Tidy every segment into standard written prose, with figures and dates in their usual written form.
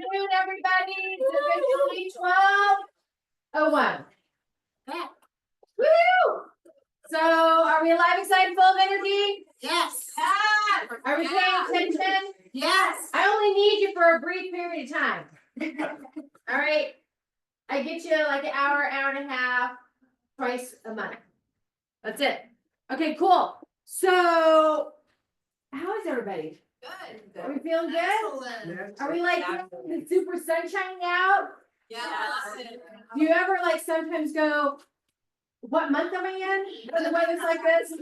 afternoon, everybody. It's officially 12:01. Woo! So are we alive, excited, full of energy? Yes. Are we paying attention? Yes. I only need you for a brief period of time. All right. I get you like an hour, hour and a half, twice a month. That's it. Okay, cool. So how is everybody? Good. Are we feeling good? Excellent. Are we like the super sunshine out? Yes. Do you ever like sometimes go, what month am I in? When the weather's like this?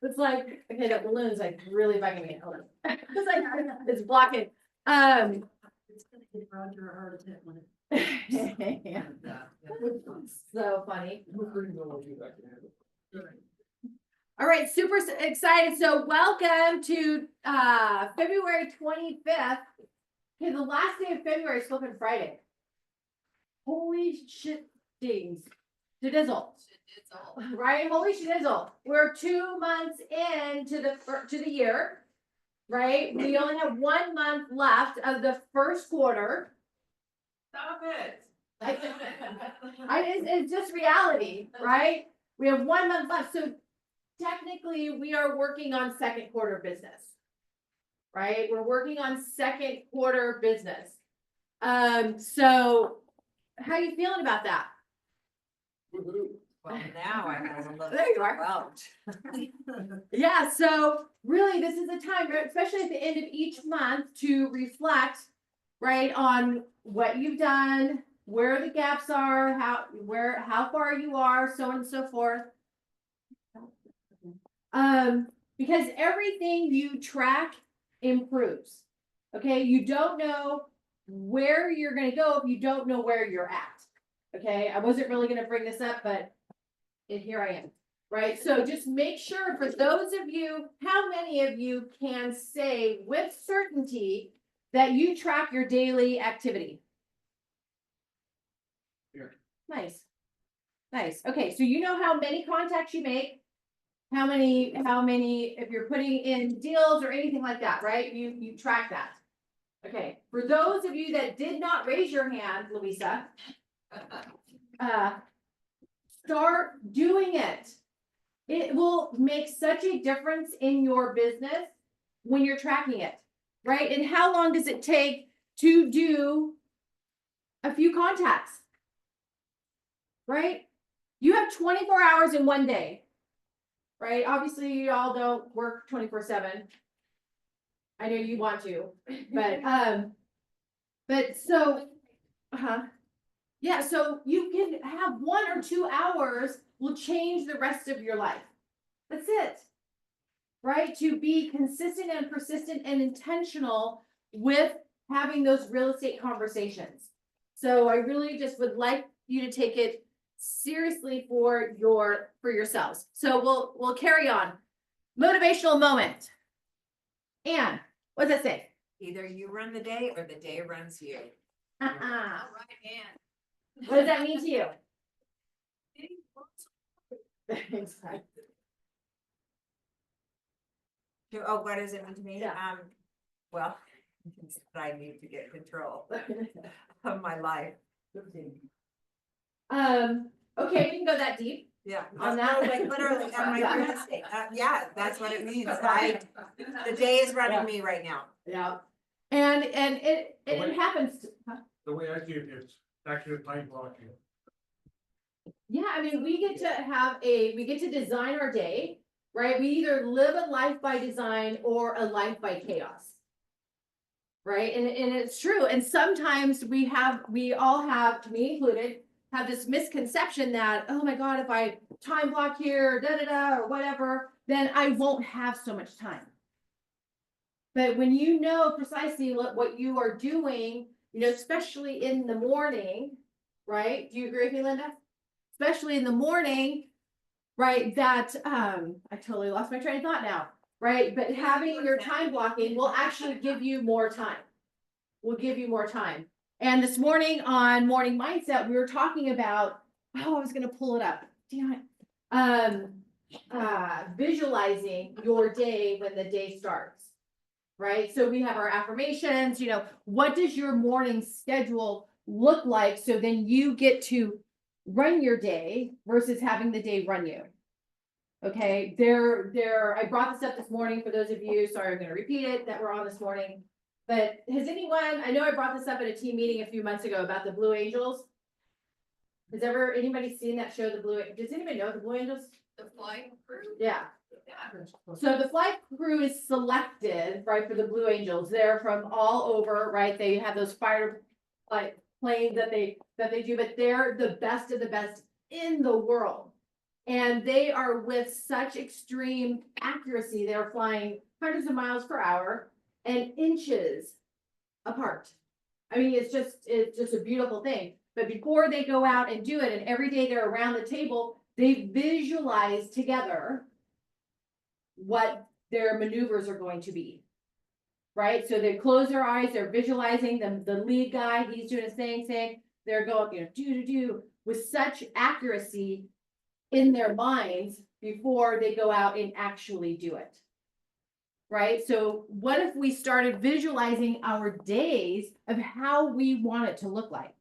It's like, okay, that balloon's like really bugging me. Hold on. It's like, it's blocking. It's gonna give Roger a heart attack when it. Yeah. So funny. All right, super excited. So welcome to February 25th. Okay, the last day of February is flipping Friday. Holy shit dings. Dizzle. Right? Holy shizzle. We're 2 months into the year, right? We only have 1 month left of the first quarter. Stop it. It's just reality, right? We have 1 month left. So technically we are working on second quarter business, right? We're working on second quarter business. So how are you feeling about that? Well, now I have a little. There you are. Out. Yeah, so really this is the time, especially at the end of each month, to reflect, right, on what you've done, where the gaps are, how far you are, so on and so forth. Because everything you track improves. Okay, you don't know where you're gonna go if you don't know where you're at. Okay, I wasn't really gonna bring this up, but here I am. Right, so just make sure, for those of you, how many of you can say with certainty that you track your daily activity? Here. Nice. Nice. Okay, so you know how many contacts you make, how many, if you're putting in deals or anything like that, right? You track that. Okay, for those of you that did not raise your hand, Louisa, start doing it. It will make such a difference in your business when you're tracking it, right? And how long does it take to do a few contacts, right? You have 24 hours in one day, right? Obviously, you all don't work 24/7. I know you want to, but so, yeah, so you can have 1 or 2 hours will change the rest of your life. That's it. Right? To be consistent and persistent and intentional with having those real estate conversations. So I really just would like you to take it seriously for yourselves. So we'll carry on. Motivational moment. Anne, what does that say? Either you run the day or the day runs you. All right, Anne. What does that mean to you? Oh, what does it mean to me? Yeah. Well, I need to get control of my life. Okay, we can go that deep. Yeah. On that? Like literally on my real estate. Yeah, that's what it means. The day is running me right now. Yeah. And it happens. The way I see it, it's actually a time blocking. Yeah, I mean, we get to design our day, right? We either live a life by design or a life by chaos. Right? And it's true. And sometimes we all have, me included, have this misconception that, oh my God, if I time block here, or whatever, then I won't have so much time. But when you know precisely what you are doing, especially in the morning, right? Do you agree with me, Linda? Especially in the morning, right? That, I totally lost my train of thought now, right? But having your time blocking will actually give you more time. And this morning on Morning Mindset, we were talking about, I was going to pull it up. Damn it. Visualizing your day when the day starts. right? So we have our affirmations, what does your morning schedule look like? So then you get to run your day versus having the day run you. Okay, I brought this up this morning for those of you, sorry, I'm gonna repeat it, that were on this morning. But has anyone, I know I brought this up at a team meeting a few months ago about the Blue Angels. Has anybody seen that show, does anybody know the Blue Angels? The flying crew? Yeah. Yeah. So the flight crew is selected, right, for the Blue Angels. They're from all over, right? They have those fighter like planes that they do, but they're the best of the best in the world. And they are with such extreme accuracy. They're flying hundreds of miles per hour and inches apart. I mean, it's just a beautiful thing. But before they go out and do it, and every day they're around the table, they visualize together what their maneuvers are going to be. Right? So they close their eyes, they're visualizing them. The lead guy, he's doing his thing, they're going, do with such accuracy in their minds before they go out and actually do it. Right? So what if we started visualizing our days of how we want it to look like?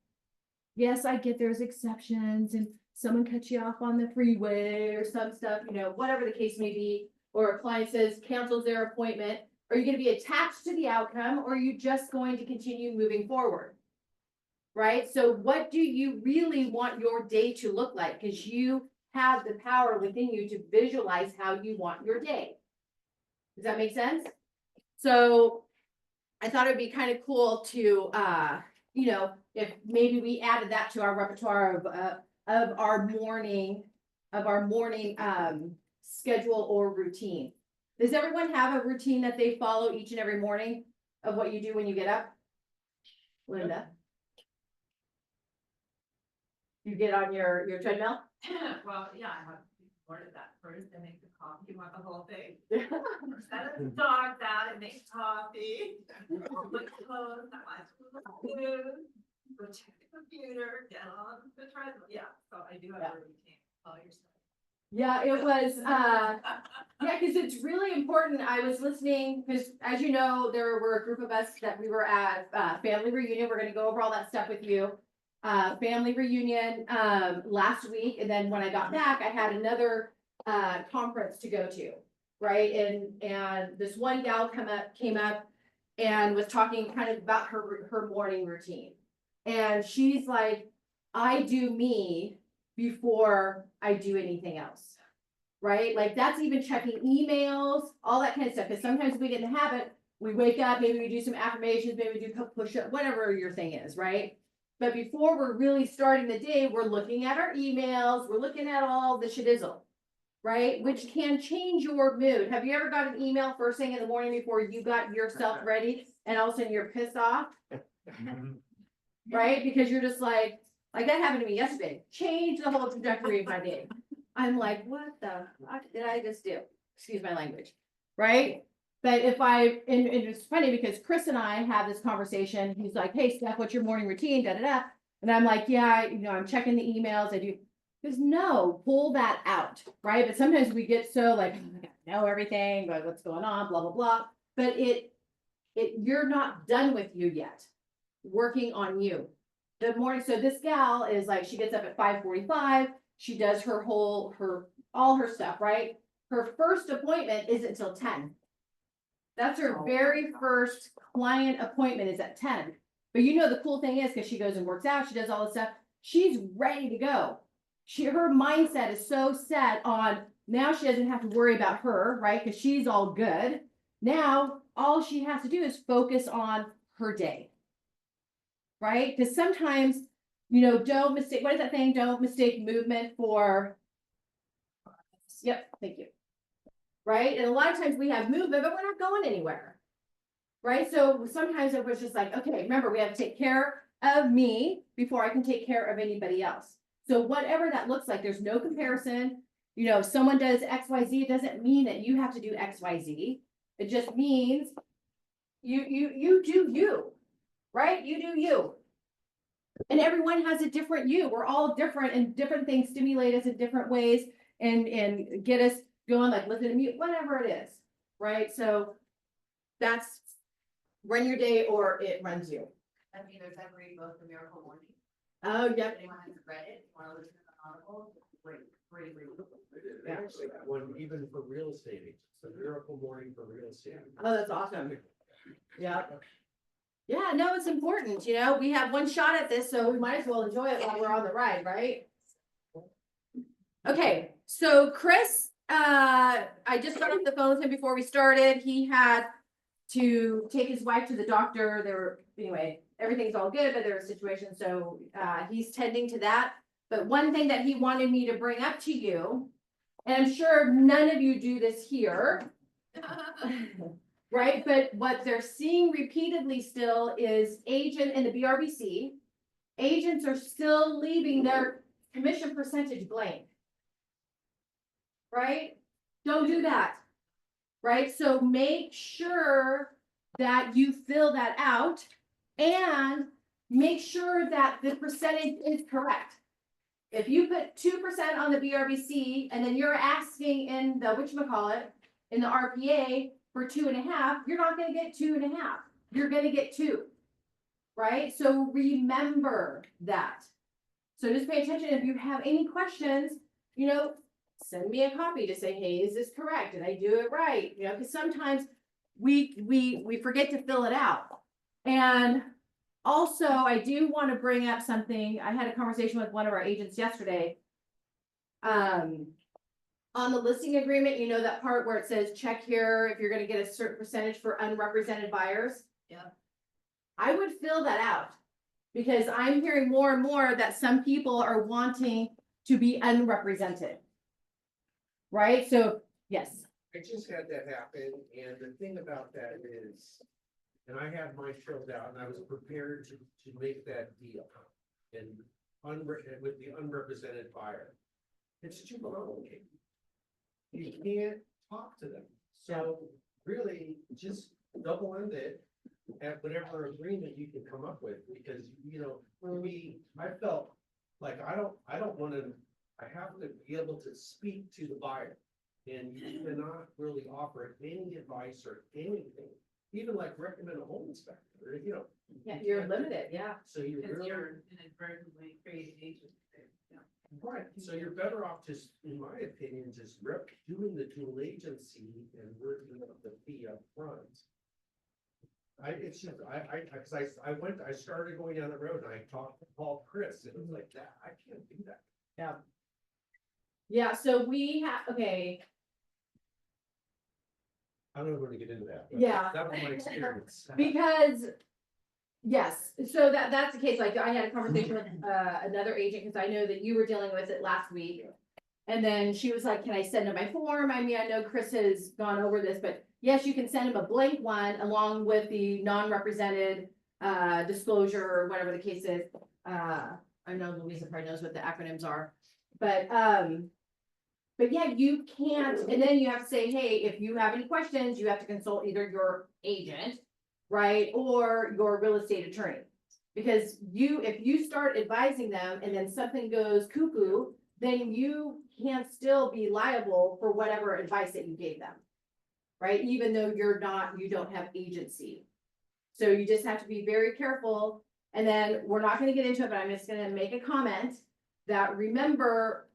Yes, I get there's exceptions and someone cuts you off on the freeway or some stuff, whatever the case may be, or a client says cancels their appointment. Are you going to be attached to the outcome, or are you just going to continue moving forward? Right? So what do you really want your day to look like? Because you have the power within you to visualize how you want your day. Does that make sense? So I thought it'd be kind of cool to, if maybe we added that to our repertoire of our morning schedule or routine. Does everyone have a routine that they follow each and every morning of what you do when you get up? Linda? You get on your treadmill? Well, yeah, I have ordered that first, I make the coffee, you want the whole thing. Set the dogs out and make coffee. Look clothes, I watch food, go check the computer, get on the treadmill, yeah, so I do have a routine, all your stuff. Yeah, it was, yeah, because it's really important. I was listening, because as you know, there were a group of us that we were at family reunion. We're gonna go over all that stuff with you. Family reunion last week, and then when I got back, I had another conference to go to, right? And this one gal came up and was talking kind of about her morning routine. And she's like, I do me before I do anything else, right? Like that's even checking emails, all that kind of stuff. Because sometimes we get in the habit, we wake up, maybe we do some affirmations, maybe we do a couple push-ups, whatever your thing is, right? But before we're really starting the day, we're looking at our emails, we're looking at all the shadizzle, right? Which can change your mood. Have you ever got an email first thing in the morning before you got yourself ready and all of a sudden you're pissed off? Right? Because you're just like that happened to me yesterday. Changed the whole trajectory of my day. I'm like, what the fuck did I just do? Excuse my language. Right? But and it's funny because Chris and I have this conversation. He's like, hey, Steph, what's your morning routine? Da, da, da. And I'm like, yeah, I'm checking the emails. I do. Because no, pull that out. Right? But sometimes we get so like, oh my God, I know everything, but what's going on, blah, blah, blah. But you're not done with you yet. Working on you. The morning, so this gal is like, she gets up at 5:45. She does all her stuff, right? Her first appointment isn't until 10. That's her very first client appointment is at 10. But the cool thing is, because she goes and works out, she does all this stuff, she's ready to go. Her mindset is so set on, now she doesn't have to worry about her, right? Because she's all good. Now, all she has to do is focus on her day. Right? Because sometimes, don't mistake, what is that thing? Don't mistake movement for, yep, thank you. Right? And a lot of times we have movement, but we're not going anywhere. Right? So sometimes it was just like, okay, remember, we have to take care of me before I can take care of anybody else. So whatever that looks like, there's no comparison. If someone does XYZ, it doesn't mean that you have to do XYZ. It just means you do you. Right? You do you. And everyone has a different you. We're all different, and different things stimulate us in different ways and get us going, like listen to me, whatever it is. Right? So that's run your day or it runs you. I mean, there's every book, The Miracle Morning. Oh, If yep. anyone hasn't read it, want to listen to the article, great. They actually got one even for real estate agents, the Miracle Morning for real estate. Oh, that's awesome. Yeah. Yeah, no, it's important, you know, we have one shot at this, so we might as well enjoy it while we're on the ride, right? Okay, so Chris, I just got off the phone with him before we started. He had to take his wife to the doctor. Anyway, everything's all good, but there was a situation, so he's tending to that. But one thing that he wanted me to bring up to you, and I'm sure none of you do this here, right? But what they're seeing repeatedly still is agent in the BRBC, agents are still leaving their commission percentage blank. Right? Don't do that. Right? So make sure that you fill that out and make sure that the percentage is correct. If you put 2% on the BRBC and then you're asking in the whatchamacallit, in the RPA for 2.5, you're not gonna get 2.5. You're gonna get 2. Right? So remember that. So just pay attention. If you have any questions, you know, send me a copy to say, hey, is this correct? Did I do it right? You know, because sometimes we forget to fill it out. And also, I do want to bring up something. I had a conversation with one of our agents yesterday. On the listing agreement, you know, that part where it says check here if you're going to get a certain percentage for unrepresented buyers. Yeah. I would fill that out because I'm hearing more and more that some people are wanting to be unrepresented. Right? So, yes. I just had that happen, and the thing about that is, and I had mine filled out, and I was prepared to make that deal. And with the unrepresented buyer, it's too complicated. You can't talk to them, so really, just double end it at whatever agreement you can come up with, because, you know, for me, I felt like I don't wanna, I have to be able to speak to the buyer. And you cannot really offer any advice or anything, even like recommend a home inspector, or, you know. Yeah, you're limited, yeah. So you Because really, you're inadvertently creating agents. Yeah. right, so you're better off just, in my opinion, just doing the dual agency and working up the fee up front. It's just, I started going down the road and I talked to Chris, and it was like, that, I can't do that. Yeah. Yeah, so we have, okay, I don't know where to get into that. but Yeah. That was my experience. because, yes, so that's the case, like, I had a conversation with, another agent, because I know that you were dealing with it last week. And then she was like, can I send him my form? I mean, I know Chris has gone over this, but yes, you can send him a blank one along with the non-represented, disclosure, or whatever the case is. I know Louisa probably knows what the acronyms are, but yeah, you can't, and then you have to say, hey, if you have any questions, you have to consult either your agent, right, or your real estate attorney. Because if you start advising them and then something goes cuckoo, then you can still be liable for whatever advice that you gave them. Right, even though you don't have agency. So you just have to be very careful. And then we're not gonna get into it, but I'm just gonna make a comment that remember,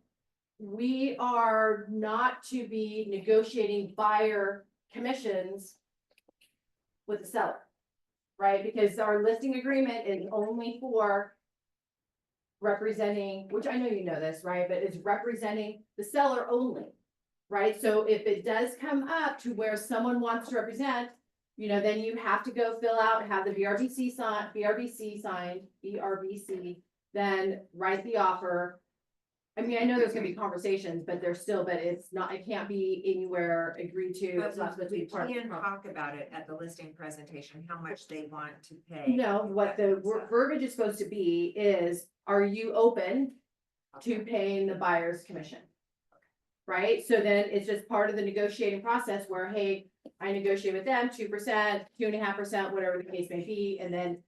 we are not to be negotiating buyer commissions with the seller, right? Because our listing agreement is only for representing, which I know you know this, right? But it's representing the seller only, right? So if it does come up to where someone wants to represent, you know, then you have to go fill out, have the BRBC signed, then write the offer. I mean, I know there's gonna be conversations, but it can't be anywhere agreed to. It's not supposed to be We part of the can contract. talk about it at the listing presentation, how much they want to pay. No, what the verbiage is supposed to be is, are you open to paying the buyer's commission? Right, so then it's just part of the negotiating process where, hey, I negotiate with them 2%, 2.5%, whatever the case may be, and then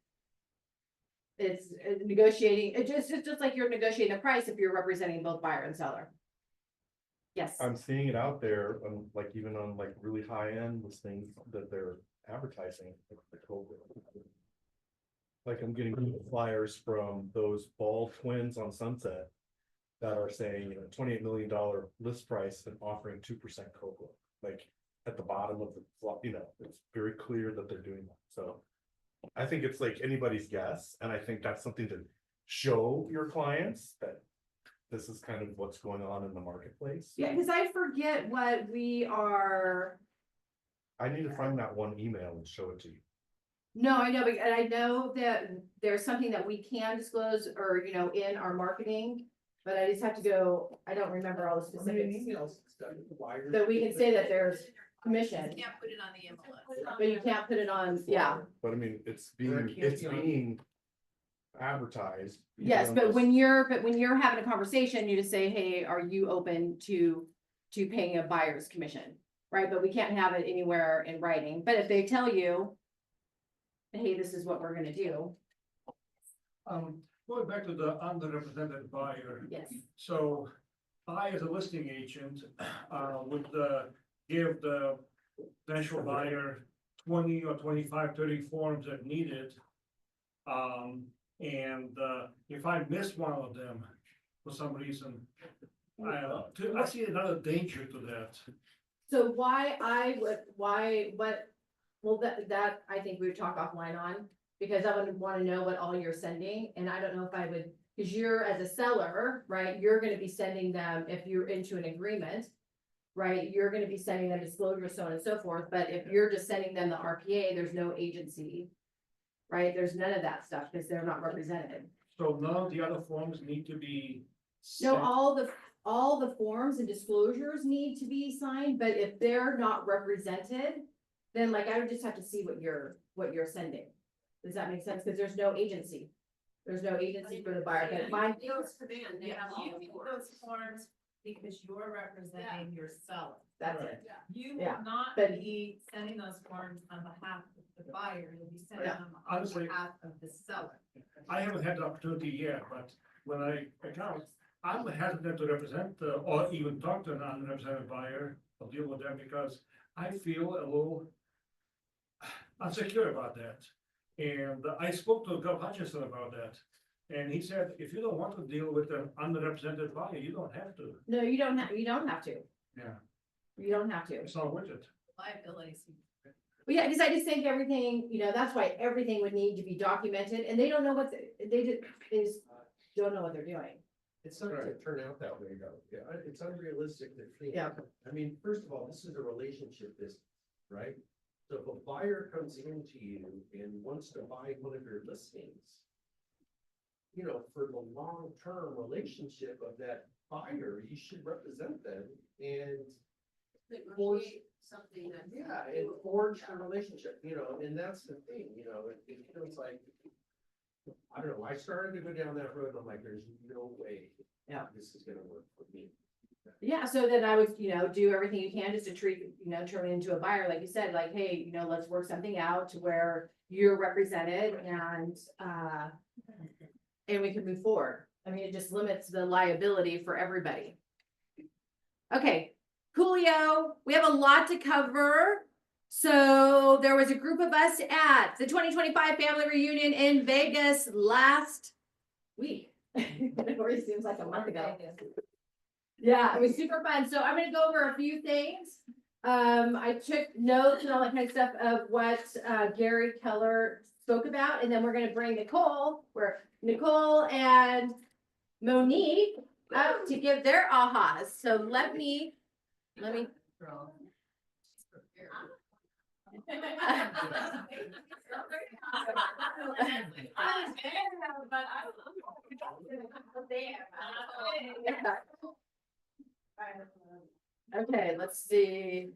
it's negotiating, it's just like you're negotiating a price if you're representing both buyer and seller. Yes, I'm seeing it out there, like even on like really high end listings, that they're advertising the COVID. Like I'm getting flyers from those ball twins on Sunset that are saying, $28 million list price and offering 2% COBRA. Like at the bottom of it's very clear that they're doing that. So I think it's like anybody's guess, and I think that's something to show your clients that this is kind of what's going on in the marketplace. Yeah, because I forget what we are. I need to find that one email and show it to you. No, I know, but and I know that there's something that we can disclose or, in our marketing, but I just have to go, I don't remember all the specifics. But we can say that there's commission, You can't put it on the MLS. but you can't put it on, yeah. But I mean, it's being advertised. Yes, but when you're having a conversation, you just say, hey, are you open to paying a buyer's commission? Right, but we can't have it anywhere in writing, but if they tell you, hey, this is what we're gonna do, Going back to the underrepresented buyer. yes. So I, as a listing agent, would give the potential buyer 20 or 25, 30 forms that needed. And if I miss one of them for some reason, I see another danger to that. So well, that I think we would talk offline on, because I would wanna know what all you're sending, and I don't know if I would, cause you're as a seller, right, you're gonna be sending them, if you're into an agreement. Right, you're gonna be sending them disclosure, so on and so forth, but if you're just sending them the RPA, there's no agency. Right, there's none of that stuff, because they're not represented. So none of the other forms need to be. No, sent. all the forms and disclosures need to be signed, but if they're not represented, then like I would just have to see what you're sending. Does that make sense? Because there's no agency. There's no agency for the buyer, but mine, Those command, they have all those forms because you're representing your seller. that's it. You Yeah, will not but- be sending those forms on behalf of the buyer, you'll be sending Yeah. them on Honestly- behalf of the seller. I haven't had the opportunity yet, but when I account, I'm hesitant to represent or even talk to an unrepresented buyer or deal with them because I feel a little insecure about that. And I spoke to Gov Hutchinson about that. And he said, if you don't want to deal with an underrepresented buyer, you don't have to. no, you don't have to. Yeah, You don't have to. it's not worth it. Liabilities. Well, yeah, because I just think everything, that's why everything would need to be documented, and they don't know they don't know what they're doing. It's not gonna turn out that way though. Yeah, it's unrealistic to think. Yeah. I mean, first of all, this is a relationship business, right? So if a buyer comes into you and wants to buy one of your listings, for the long-term relationship of that buyer, you should represent them and forge something that. and forge the relationship, and that's the thing, it feels like, I don't know, I started to go down that road, and I'm like, there's no way. Yeah. This is gonna work for me. Yeah, so then I would, do everything you can just to treat, turn it into a buyer, like you said, like, hey, let's work something out to where you're represented and we can move forward. I mean, it just limits the liability for everybody. Okay, Coolio, we have a lot to cover. So there was a group of us at the 2025 family reunion in Vegas last week. It already seems like a month ago. Yeah, it was super fun. So I'm gonna go over a few things. I took notes and all that kind of stuff of what Gary Keller spoke about, and then we're gonna bring Nicole and Monique up to give their ahas. So let me. Okay, let's see.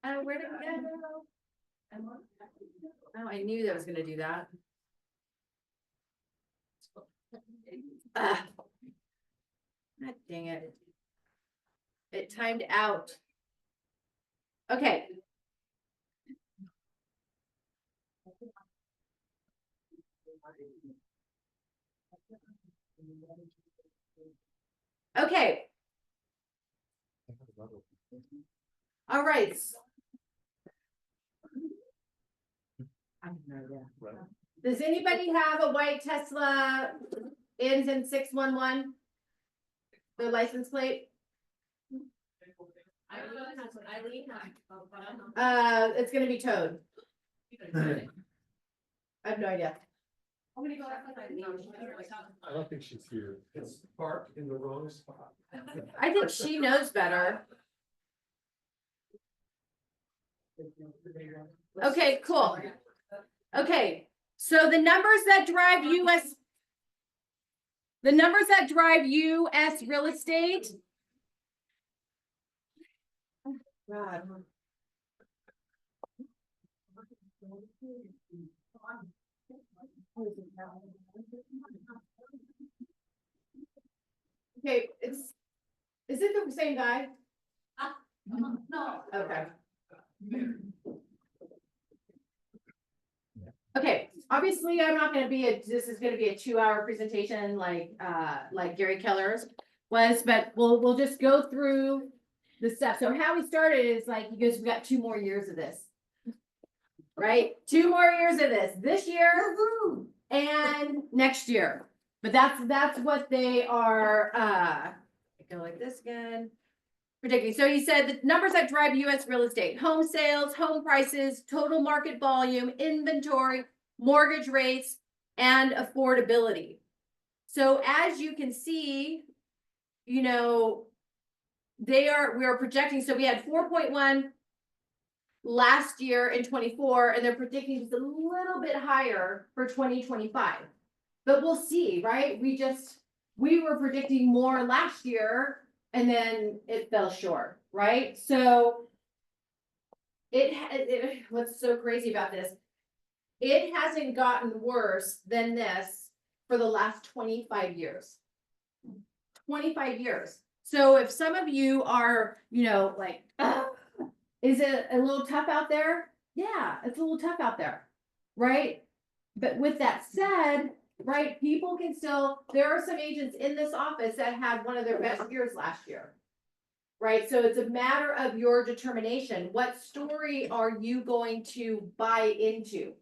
Oh, where did it go? Oh, I knew that was gonna do that. God dang it. It timed out. Okay. Okay, All right. I have no idea. Right. Does anybody have a white Tesla ends in 611? The license plate? It's gonna be towed. I have no idea. I don't think she's here. It's parked in the wrong spot. I think she knows better. Okay, cool. Okay, so the numbers that drive US real estate. God. Okay, is it the same guy? No. Okay. Okay, obviously, I'm not gonna this is gonna be a 2-hour presentation like Gary Keller's was, but we'll just go through the steps. So how we started is like, you guys, we got 2 more years of this. Right? 2 more years of this year and next year. But that's what they are, go like this again. Predicting. So he said the numbers that drive US real estate: home sales, home prices, total market volume, inventory, mortgage rates, and affordability. So as you can see, you know, we are projecting, so we had 4.1 last year in 24, and they're predicting just a little bit higher for 2025. But we'll see, right? We were predicting more last year, and then it fell short, right? So what's so crazy about this? It hasn't gotten worse than this for the last 25 years. 25 years. So if some of you are, you know, like, is it a little tough out there? Yeah, it's a little tough out there, right? But with that said, right, people can still, there are some agents in this office that had one of their best years last year. Right, so it's a matter of your determination. What story are you going to buy into?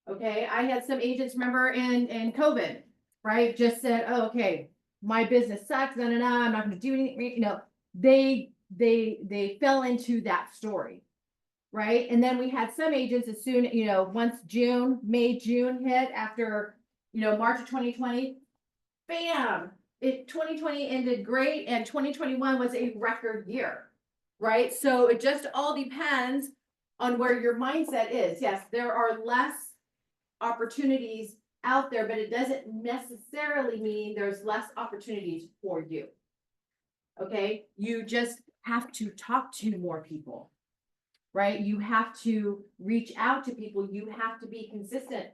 Okay, I had some agents, remember in COVID, right, just said, oh, okay, my business sucks, I'm not gonna do anything, you know, they fell into that story. Right, and then we had some agents as soon, you know, once May, June hit after, you know, March of 2020, bam, 2020 ended great and 2021 was a record year, right? So it just all depends on where your mindset is. Yes, there are less opportunities out there, but it doesn't necessarily mean there's less opportunities for you. Okay, you just have to talk to more people, right? You have to reach out to people. You have to be consistent.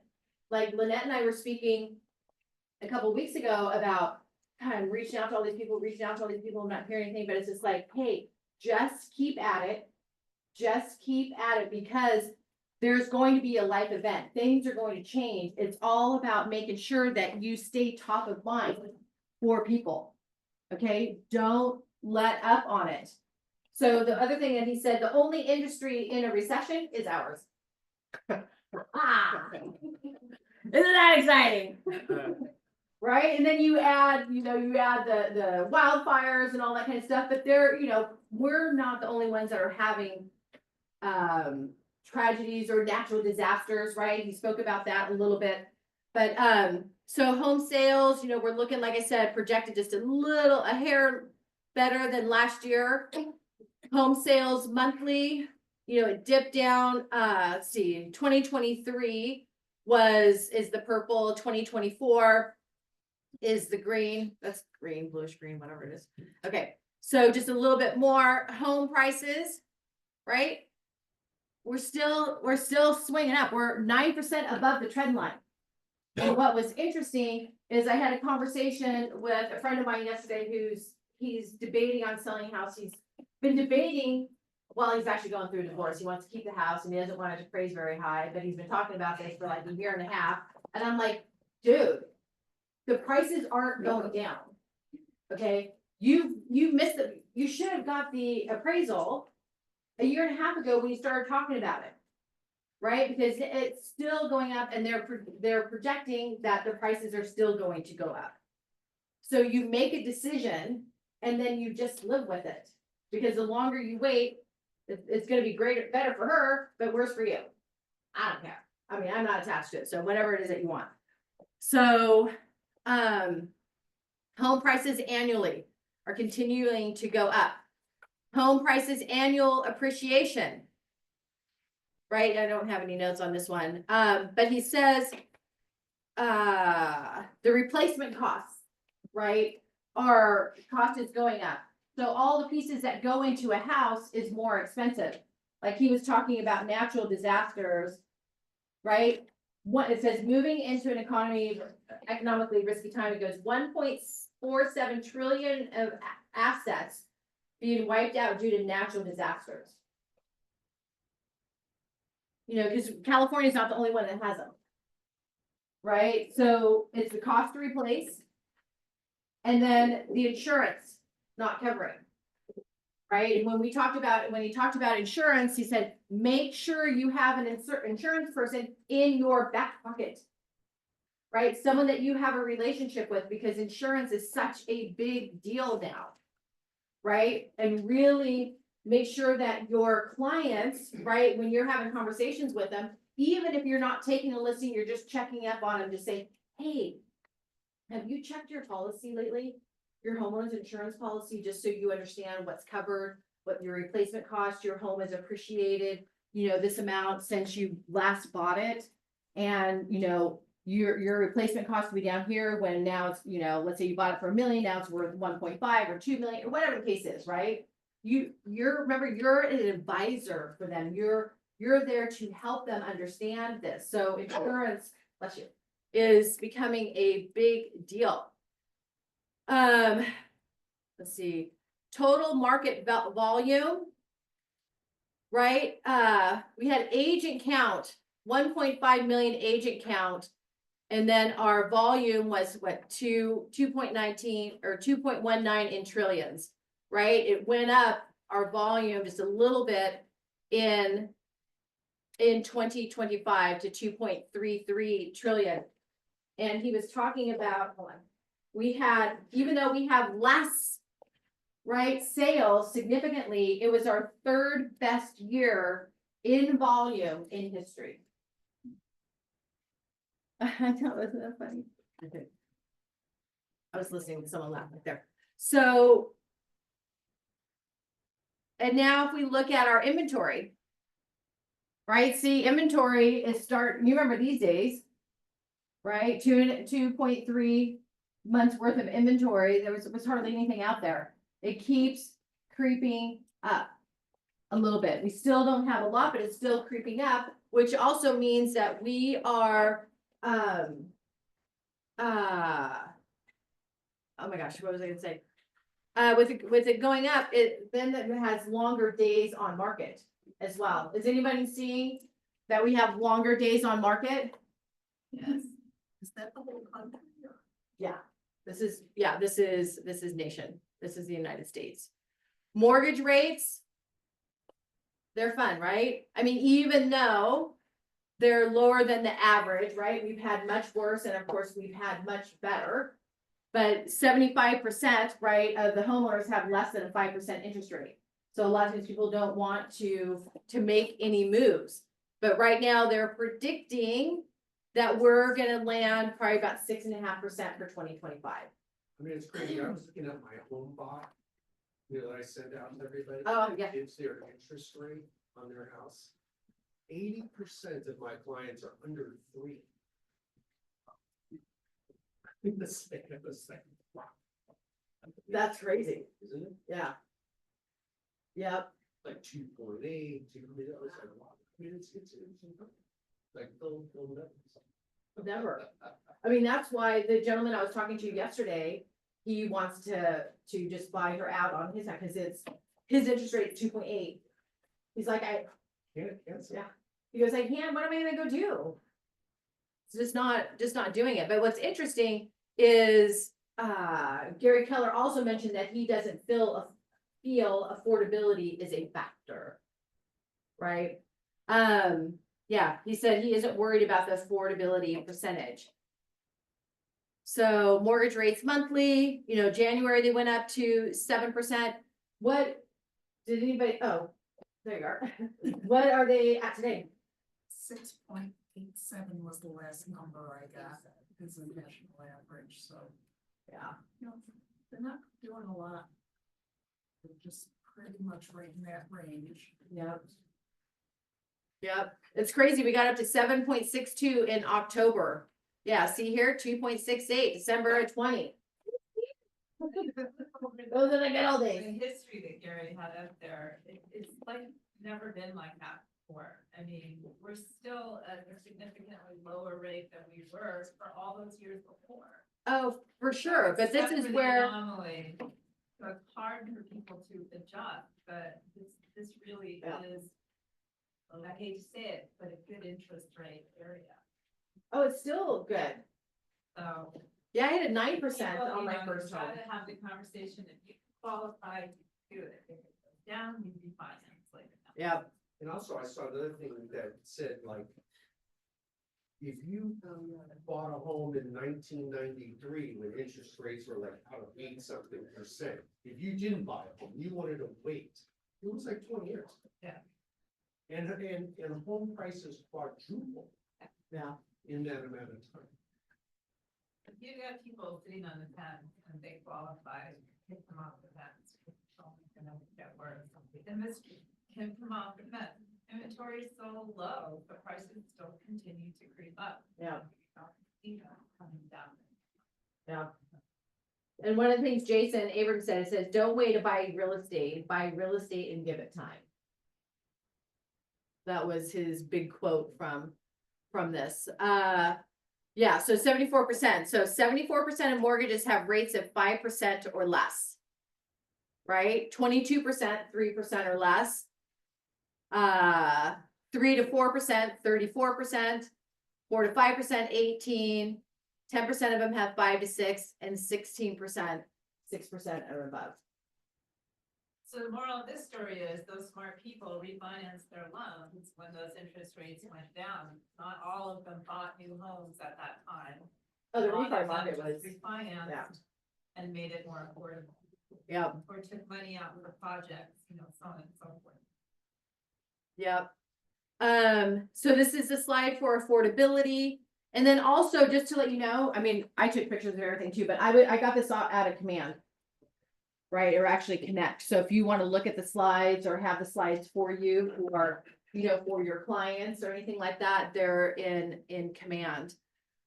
Like Lynette and I were speaking a couple of weeks ago about kind of reaching out to all these people, I'm not hearing anything, but it's just like, hey, just keep at it. Just keep at it, because there's going to be a life event. Things are going to change. It's all about making sure that you stay top of mind for people. Okay, don't let up on it. So the other thing that he said, the only industry in a recession is ours. Isn't that exciting? Right, and then you add the wildfires and all that kind of stuff, but we're not the only ones that are having tragedies or natural disasters, right? He spoke about that a little bit, but so home sales, we're looking, like I said, projected just a hair better than last year. Home sales monthly, it dipped down. Let's see, 2023 is the purple, 2024 is the green. That's green, bluish green, whatever it is. Okay, so just a little bit more. Home prices, right? We're still swinging up. We're 9% above the trend line. And what was interesting is I had a conversation with a friend of mine yesterday he's debating on selling a house. He's been debating, well, he's actually going through a divorce. He wants to keep the house and he doesn't want it to appraise very high, but he's been talking about this for like a year and a half. And I'm like, dude, the prices aren't going down. Okay, you missed you should have got the appraisal a year and a half ago when you started talking about it. Right, because it's still going up and they're projecting that the prices are still going to go up. So you make a decision and then you just live with it, because the longer you wait, it's gonna be better for her, but worse for you. I don't care. I mean, I'm not attached to it, so whatever it is that you want. So, home prices annually are continuing to go up. Home prices annual appreciation. Right, I don't have any notes on this one, but he says, the replacement costs, right, cost is going up. So all the pieces that go into a house is more expensive. Like he was talking about natural disasters, right? What it says, moving into an economically risky time, it goes 1.47 trillion of assets being wiped out due to natural disasters. You know, because California is not the only one that has them. Right, so it's the cost to replace. And then the insurance not covering. Right, and when he talked about insurance, he said, make sure you have an insurance person in your back pocket. Right, someone that you have a relationship with, because insurance is such a big deal now. Right, and really make sure that your clients, right, when you're having conversations with them, even if you're not taking a listing, you're just checking up on them, just say, hey, have you checked your policy lately? Your homeowner's insurance policy, just so you understand what's covered, what your replacement cost, your home is appreciated, you know, this amount since you last bought it. And, you know, your replacement cost will be down here when now it's, you know, let's say you bought it for $1 million, now it's worth 1.5 or 2 million, or whatever the case is, right? Remember, you're an advisor for them. You're there to help them understand this. So insurance, bless you, is becoming a big deal. Let's see, total market volume, right? We had agent count, 1.5 million agent count. And then our volume was what, 2.19 or 2.19 in trillions. Right, it went up our volume just a little bit in 2025 to 2.33 trillion. And he was talking about, hold on, we had, even though we have less, right, sales significantly, it was our third best year in volume in history. I know, isn't that funny? Okay. I was listening to someone laugh right there. So, and now if we look at our inventory, right? See, inventory is you remember these days, right? 2.3 months worth of inventory. There was hardly anything out there. It keeps creeping up a little bit. We still don't have a lot, but it's still creeping up, which also means that we are, oh my gosh, what was I gonna say? With it going up, it has longer days on market as well. Is anybody seeing that we have longer days on market? Yes. Is that the whole country? Yeah, this is nation. This is the United States. Mortgage rates, they're fun, right? I mean, even though they're lower than the average, right? We've had much worse, and of course, we've had much better. But 75%, right, of the homeowners have less than a 5% interest rate. So a lot of times people don't want to make any moves. But right now they're predicting that we're gonna land probably about 6.5% for 2025. I mean, it's crazy. I was looking at my home bot, you know, that I send out to everybody. Oh, yeah. It's their interest rate on their house. 80% of my clients are under 3. The same. Wow. That's crazy. Isn't it? Yeah. Yep. Like 2.8, wow. I mean, it's like, they'll Never. I mean, that's why the gentleman I was talking to yesterday, he wants to just buy her out on his, because his interest rate is 2.8. He's like, can't. Yeah. He goes, I can't, what am I gonna go do? It's just not doing it. But what's interesting is Gary Keller also mentioned that he doesn't feel affordability is a factor. Right? Yeah, he said he isn't worried about the affordability percentage. So mortgage rates monthly, you know, January they went up to 7%. What did anybody, oh, there you are. What are they at today? 6.87 was the last number I got, is the national average, so, Yeah. you know, they're not doing a lot. They're just pretty much right in that range. Yep. Yep, it's crazy. We got up to 7.62 in October. Yeah, see here, 2.68, December of 20. Those are the good old The days. history that Gary had up there, it's like never been like that before. I mean, we're still at a significantly lower rate than we were for all those years before. Oh, for sure, but this Except is for the where, anomaly. So it's hard for people to adjust, but this really Yeah. is, I hate to say it, but a good interest rate area. oh, it's still good. So. Yeah, I had a 9% people, on you my know, first try home. to have the conversation, if you qualify, do it. If it goes down, you refinance later. Yep, And also I saw another thing that said like, if you bought a home in 1993 when interest rates were like out of 8-something%, if you didn't buy a home, you wanted to wait, it was like 20 years. Yeah. And home prices quadrupled yeah, in that amount of time. If you got people sitting on the fence and they qualify, take them off the fence. Get worse. And this can come off the fence. Inventory is so low, the prices still continue to creep up. yeah, You know, coming down. yeah. And one of the things Jason Abrams said, it says, don't wait to buy real estate and give it time. That was his big quote from this. Yeah, so 74%. So 74% of mortgages have rates of 5% or less. Right? 22%, 3% or less. 3 to 4%, 34%, 4 to 5%, 18, 10% of them have 5 to 6, and 16%, 6% or above. So the moral of this story is those smart people refinanced their loans when those interest rates went down. Not all of them bought new homes at that time. Oh, the A lot of refi them market just was, refinanced yeah. and made it more affordable, Yep, or took money out for projects, you know, so on and so forth. yep. So this is a slide for affordability. And then also, just to let you know, I mean, I took pictures of everything too, but I got this out of Command. Right, or actually Connect. So if you want to look at the slides or have the slides for you, or, you know, for your clients or anything like that, they're in Command.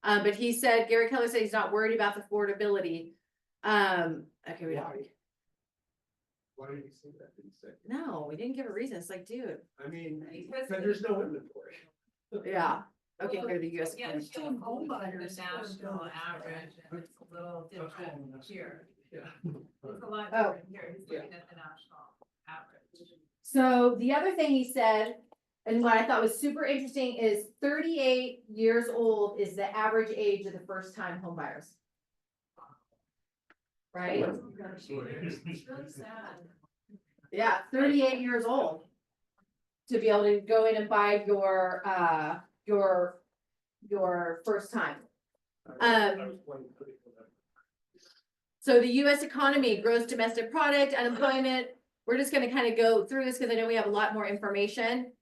But he said, Gary Keller said he's not worried about the affordability. Okay, we don't. Why did you say that? Did you say? No, we didn't give a reason. It's like, dude, I mean, Because but there's no inventory. yeah. Okay, go to the US. Yeah, it's still home buyers, the national average, and it's a little different here. Yeah. It's a lot Oh. different here. He's looking at the national average. So the other thing he said, and what I thought was super interesting, is 38 years old is the average age of the first time home buyers. Right? It's really sad. Yeah, 38 years old. To be able to go in and buy your first time. So the US economy, gross domestic product, unemployment, we're just gonna kind of go through this because I know we have a lot more information.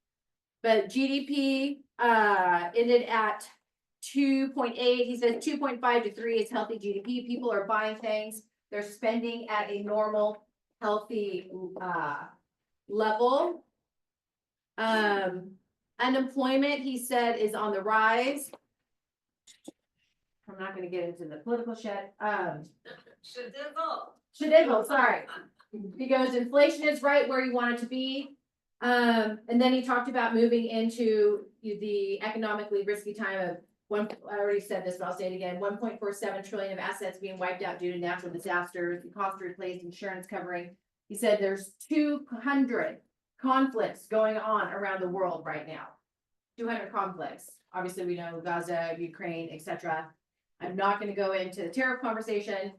But GDP ended at 2.8. He says 2.5 to 3 is healthy GDP. People are buying things. They're spending at a normal, healthy level. Unemployment, he said, is on the rise. I'm not gonna get into the political shit. Shadizzle, sorry. He goes, inflation is right where you want it to be. And then he talked about moving into the economically risky time of I already said this, but I'll say it again, 1.47 trillion of assets being wiped out due to natural disasters, the cost to replace insurance covering. He said there's 200 conflicts going on around the world right now. 200 conflicts. Obviously, we know Gaza, Ukraine, etc. I'm not going to go into the tariff conversation,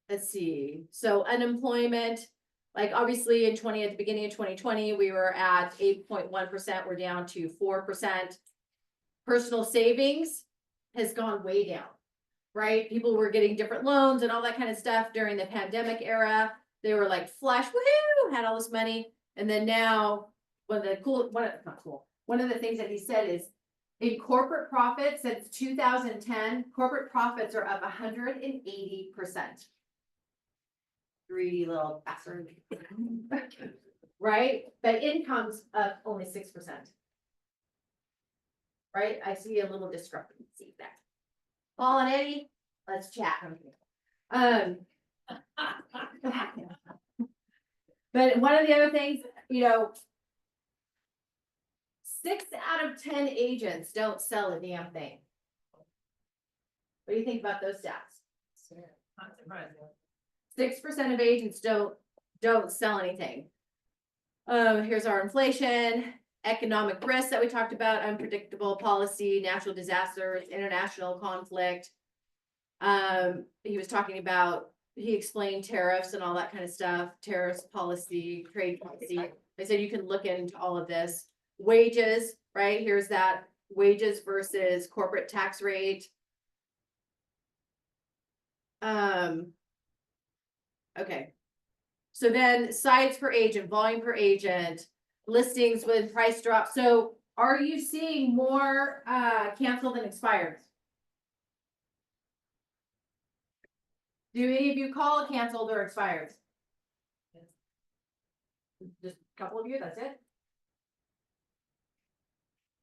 Let's see, so unemployment, like obviously at the beginning of 2020, we were at 8.1%, we're down to 4%. Personal savings has gone way down, right? People were getting different loans and all that kind of stuff during the pandemic era. They were like flush, woohoo, had all this money. And then now, one of the things that he said is in corporate profits since 2010, corporate profits are up 180%. Greedy little bastard. Right? But income's up only 6%. Right? I see a little discrepancy there. Paul and Eddie, let's chat. But one of the other things, 6 out of 10 agents don't sell a damn thing. What do you think about those stats? Not surprising. 6% of agents don't sell anything. Here's our inflation, economic risks that we talked about, unpredictable policy, natural disasters, international conflict. He was talking about, he explained tariffs and all that kind of stuff, tariffs, policy, trade policy. I said you can look into all of this. Wages, right? Here's that wages versus corporate tax rate. Okay. So then sites per agent, volume per agent, listings with price drop. So are you seeing more canceled than expired? Do any of you call canceled or expired? Just a couple of you, that's it?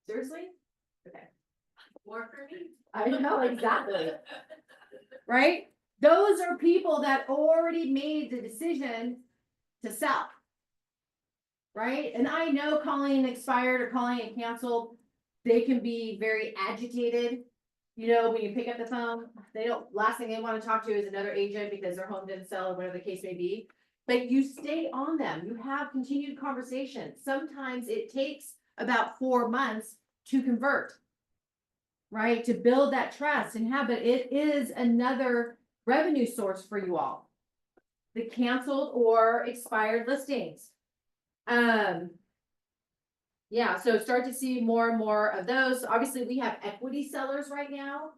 Seriously? Okay. More for me? I know, exactly. Right? Those are people that already made the decision to sell. Right? And I know calling expired or calling it canceled, they can be very agitated. When you pick up the phone, last thing they want to talk to is another agent because their home didn't sell or whatever the case may be. But you stay on them. You have continued conversation. Sometimes it takes about 4 months to convert. Right? To build that trust and have it. It is another revenue source for you all. The canceled or expired listings. Yeah, so start to see more and more of those. Obviously, we have equity sellers right now,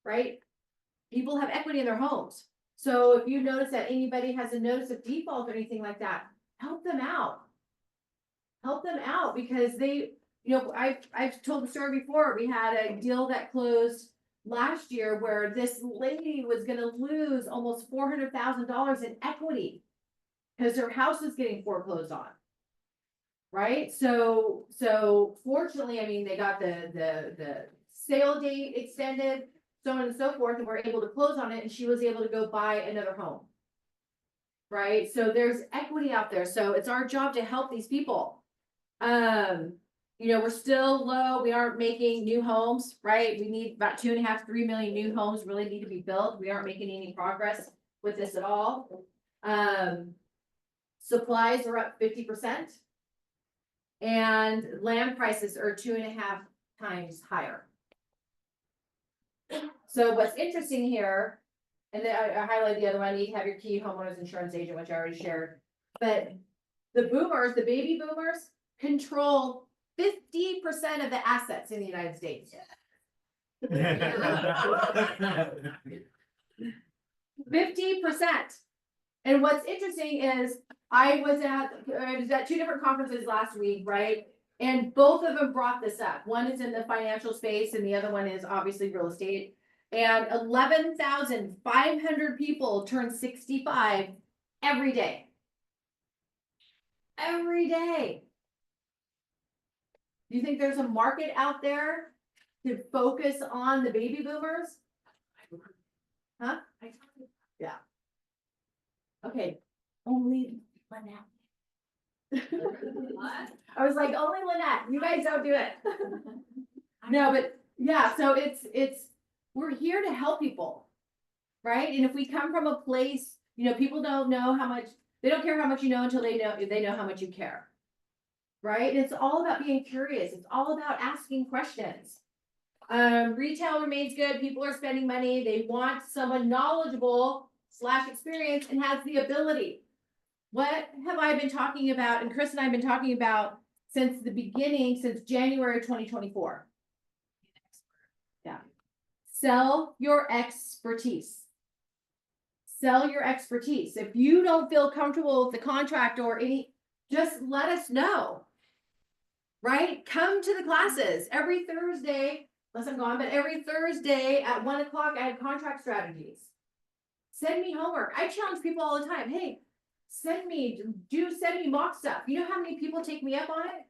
right? People have equity in their homes. So if you notice that anybody has a notice of default or anything like that, help them out. Help them out because they, I've told the story before. We had a deal that closed last year where this lady was going to lose almost $400,000 in equity because her house was getting foreclosed on. Right? So fortunately, they got the sale date extended, so on and so forth, and we're able to close on it, and she was able to go buy another home. Right? So there's equity out there. So it's our job to help these people. We're still low. We aren't making new homes, right? We need about 2.5, 3 million new homes really need to be built. We aren't making any progress with this at all. Supplies are up 50%. And land prices are 2.5 times higher. So what's interesting here, and then I highlighted the other one, you have your key homeowners insurance agent, which I already shared. But the baby boomers control 50% of the assets in the United States. 50%. And what's interesting is I was at 2 different conferences last week, right? And both of them brought this up. One is in the financial space and the other one is obviously real estate. And 11,500 people turn 65 every day. Every day. Do you think there's a market out there to focus on the baby boomers? Huh? Yeah. Okay. Only Lynette. I was like, only Lynette. You guys don't do it. No, but yeah, so we're here to help people. Right? And if we come from a place, people don't know how much, they don't care how much you know until they know how much you care. Right? And it's all about being curious. It's all about asking questions. Retail remains good, people are spending money, they want someone knowledgeable / experienced and has the ability. What have I been talking about, and Chris and I have been talking about since the beginning, since January 2024? Yeah. Sell your expertise. Sell your expertise. If you don't feel comfortable with the contract or any, just let us know. Right? Come to the classes every Thursday, unless I'm gone, but every Thursday at 1 o'clock, I have contract strategies. Send me homework. I challenge people all the time. Hey, send me mock stuff. You know how many people take me up on it?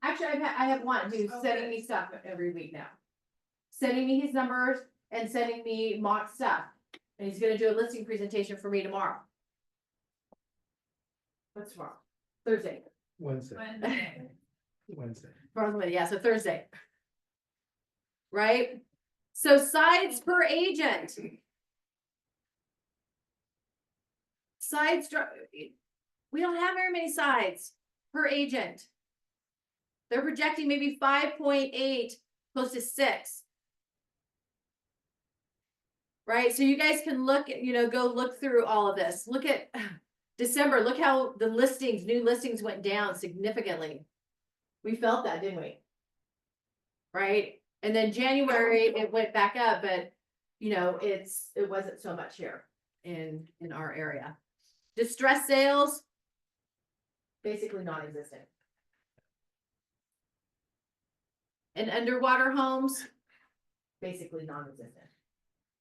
Actually, I have one who's sending me stuff every week now. Sending me his numbers and sending me mock stuff. And he's gonna do a listing presentation for me tomorrow. What's tomorrow? Thursday. Wednesday, Wednesday. Wednesday. Yeah, so Thursday. Right? So sides per agent. We don't have very many sides per agent. They're projecting maybe 5.8, close to 6. Right? So you guys can look, go look through all of this. Look at December. Look how the new listings went down significantly. We felt that, didn't we? Right? And then January, it went back up, but it wasn't so much here in our area. Distressed sales, basically non-existent. And underwater homes, basically non-existent.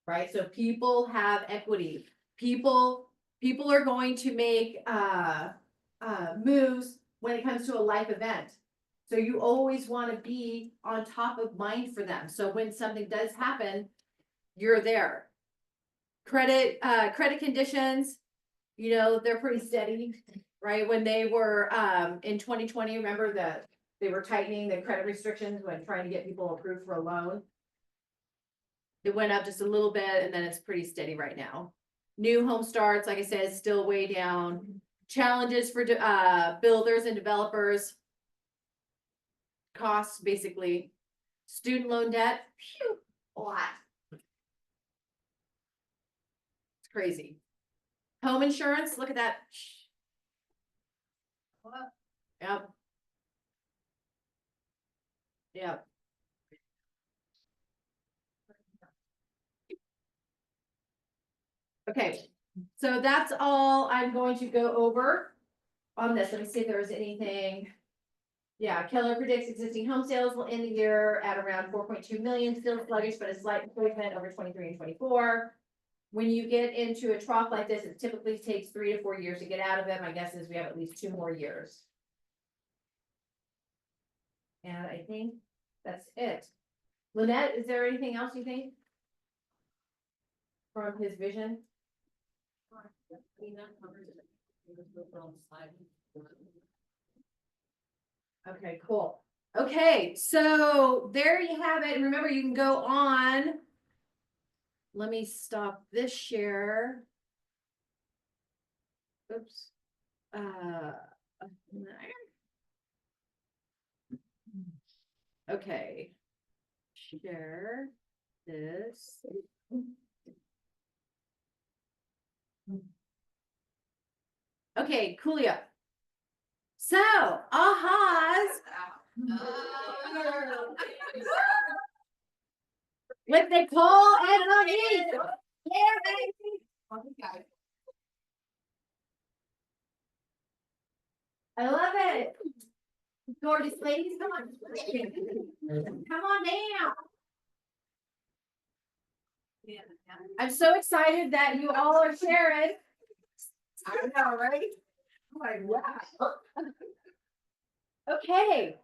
Right? So people have equity. People are going to make moves when it comes to a life event. So you always want to be on top of mind for them. So when something does happen, you're there. Credit conditions, they're pretty steady, right? When they were in 2020, remember that they were tightening the credit restrictions when trying to get people approved for a loan. It went up just a little bit and then it's pretty steady right now. New home starts, like I said, is still way down. Challenges for builders and developers. Costs, basically. Student loan debt, phew, a lot. It's crazy. Home insurance, look at that. Yep. Yep. Okay, so that's all I'm going to go over on this. Let me see if there was anything. Yeah, Keller predicts existing home sales will end the year at around 4.2 million, still sluggish, but a slight improvement over 23 and 24. When you get into a trough like this, it typically takes 3 to 4 years to get out of it. My guess is we have at least 2 more years. And I think that's it. Lynette, is there anything else you think? From his vision? Okay, cool. Okay, so there you have it. Remember, you can go on. Let me stop this share. Oops. Okay. Share this. Okay, Coolio. So, ahas. With Nicole and Monique. Yeah, baby. I love it. Gorgeous ladies, come on. Come on down. I'm so excited that you all are sharing. I know, right? Oh my God. Okay.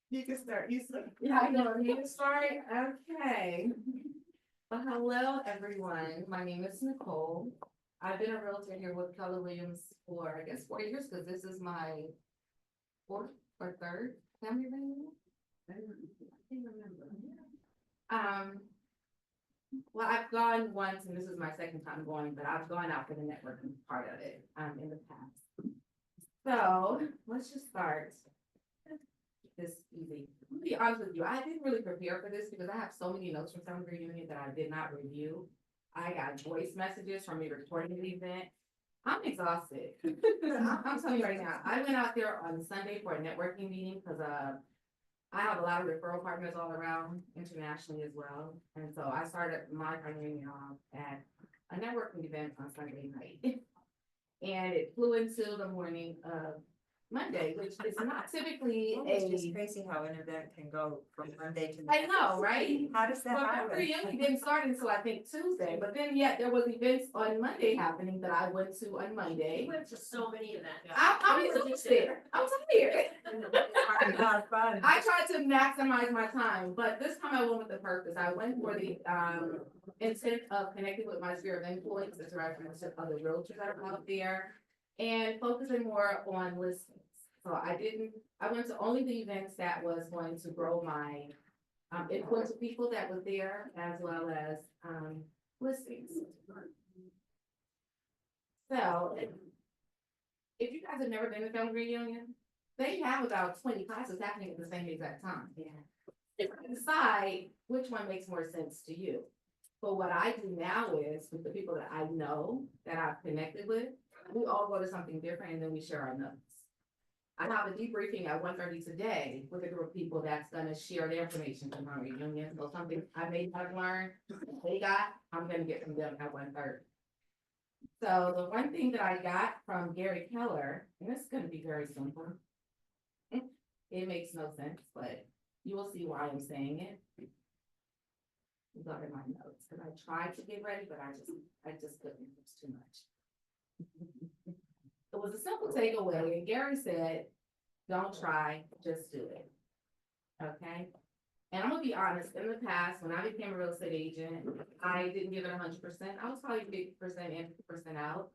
You can start, you start. Yeah, I know. You can start, okay. Well, hello, everyone. My name is Nicole. I've been a realtor here with Keller Williams for, I guess, 4 years, because this is my 4th or 3rd family reunion. I can't remember. Well, I've gone once, and this is my 2nd time going, but I've gone out for the networking part of it, in the past. So, let's just start this easy. be honest with you, I didn't really prepare for this because I have so many notes from summer reunion that I did not review. I got voice messages from me recording the event. I'm exhausted. I'm telling you right now, I went out there on Sunday for a networking meeting because, I have a lot of referral partners all around internationally as well. And so I started my reunion off at a networking event on Sunday night. And it flew into the morning of Monday, which is not typically It's just a, crazy how an event can go from Monday to. I know, right? How does that But my happen? reunion didn't start until I think Tuesday, but then yet there was events on Monday happening that I went to on We Monday. went to so many events. I'm exhausted. I'm tired. A lot of fun. I tried to maximize my time, but this time I went with the purpose. I went for the intent of connecting with my sphere of influence, as reference to other realtors that are out there, and focusing more on listings. So I went to only the events that was going to grow my influence with people that were there, as well as listings. So if you guys have never been to family reunion, they have about 20 classes happening at the same exact time. Yeah. Decide which one makes more sense to you. But what I do now is with the people that I know, that I've connected with, we all go to something different and then we share our notes. I have a debriefing at 1:30 today with a group of people that's gonna share their information from our reunion. So something I may have learned, they got, I'm gonna get from them at 1:30. So the one thing that I got from Gary Keller, and this is gonna be very simple. It makes no sense, but you will see why I'm saying it. These are in my notes, because I tried to get ready, but I just couldn't, it was too much. It was a simple takeaway, and Gary said, don't try, just do it. Okay? And I'm gonna be honest, in the past, when I became a real estate agent, I didn't give it 100%. I was probably 50% in, 50% out.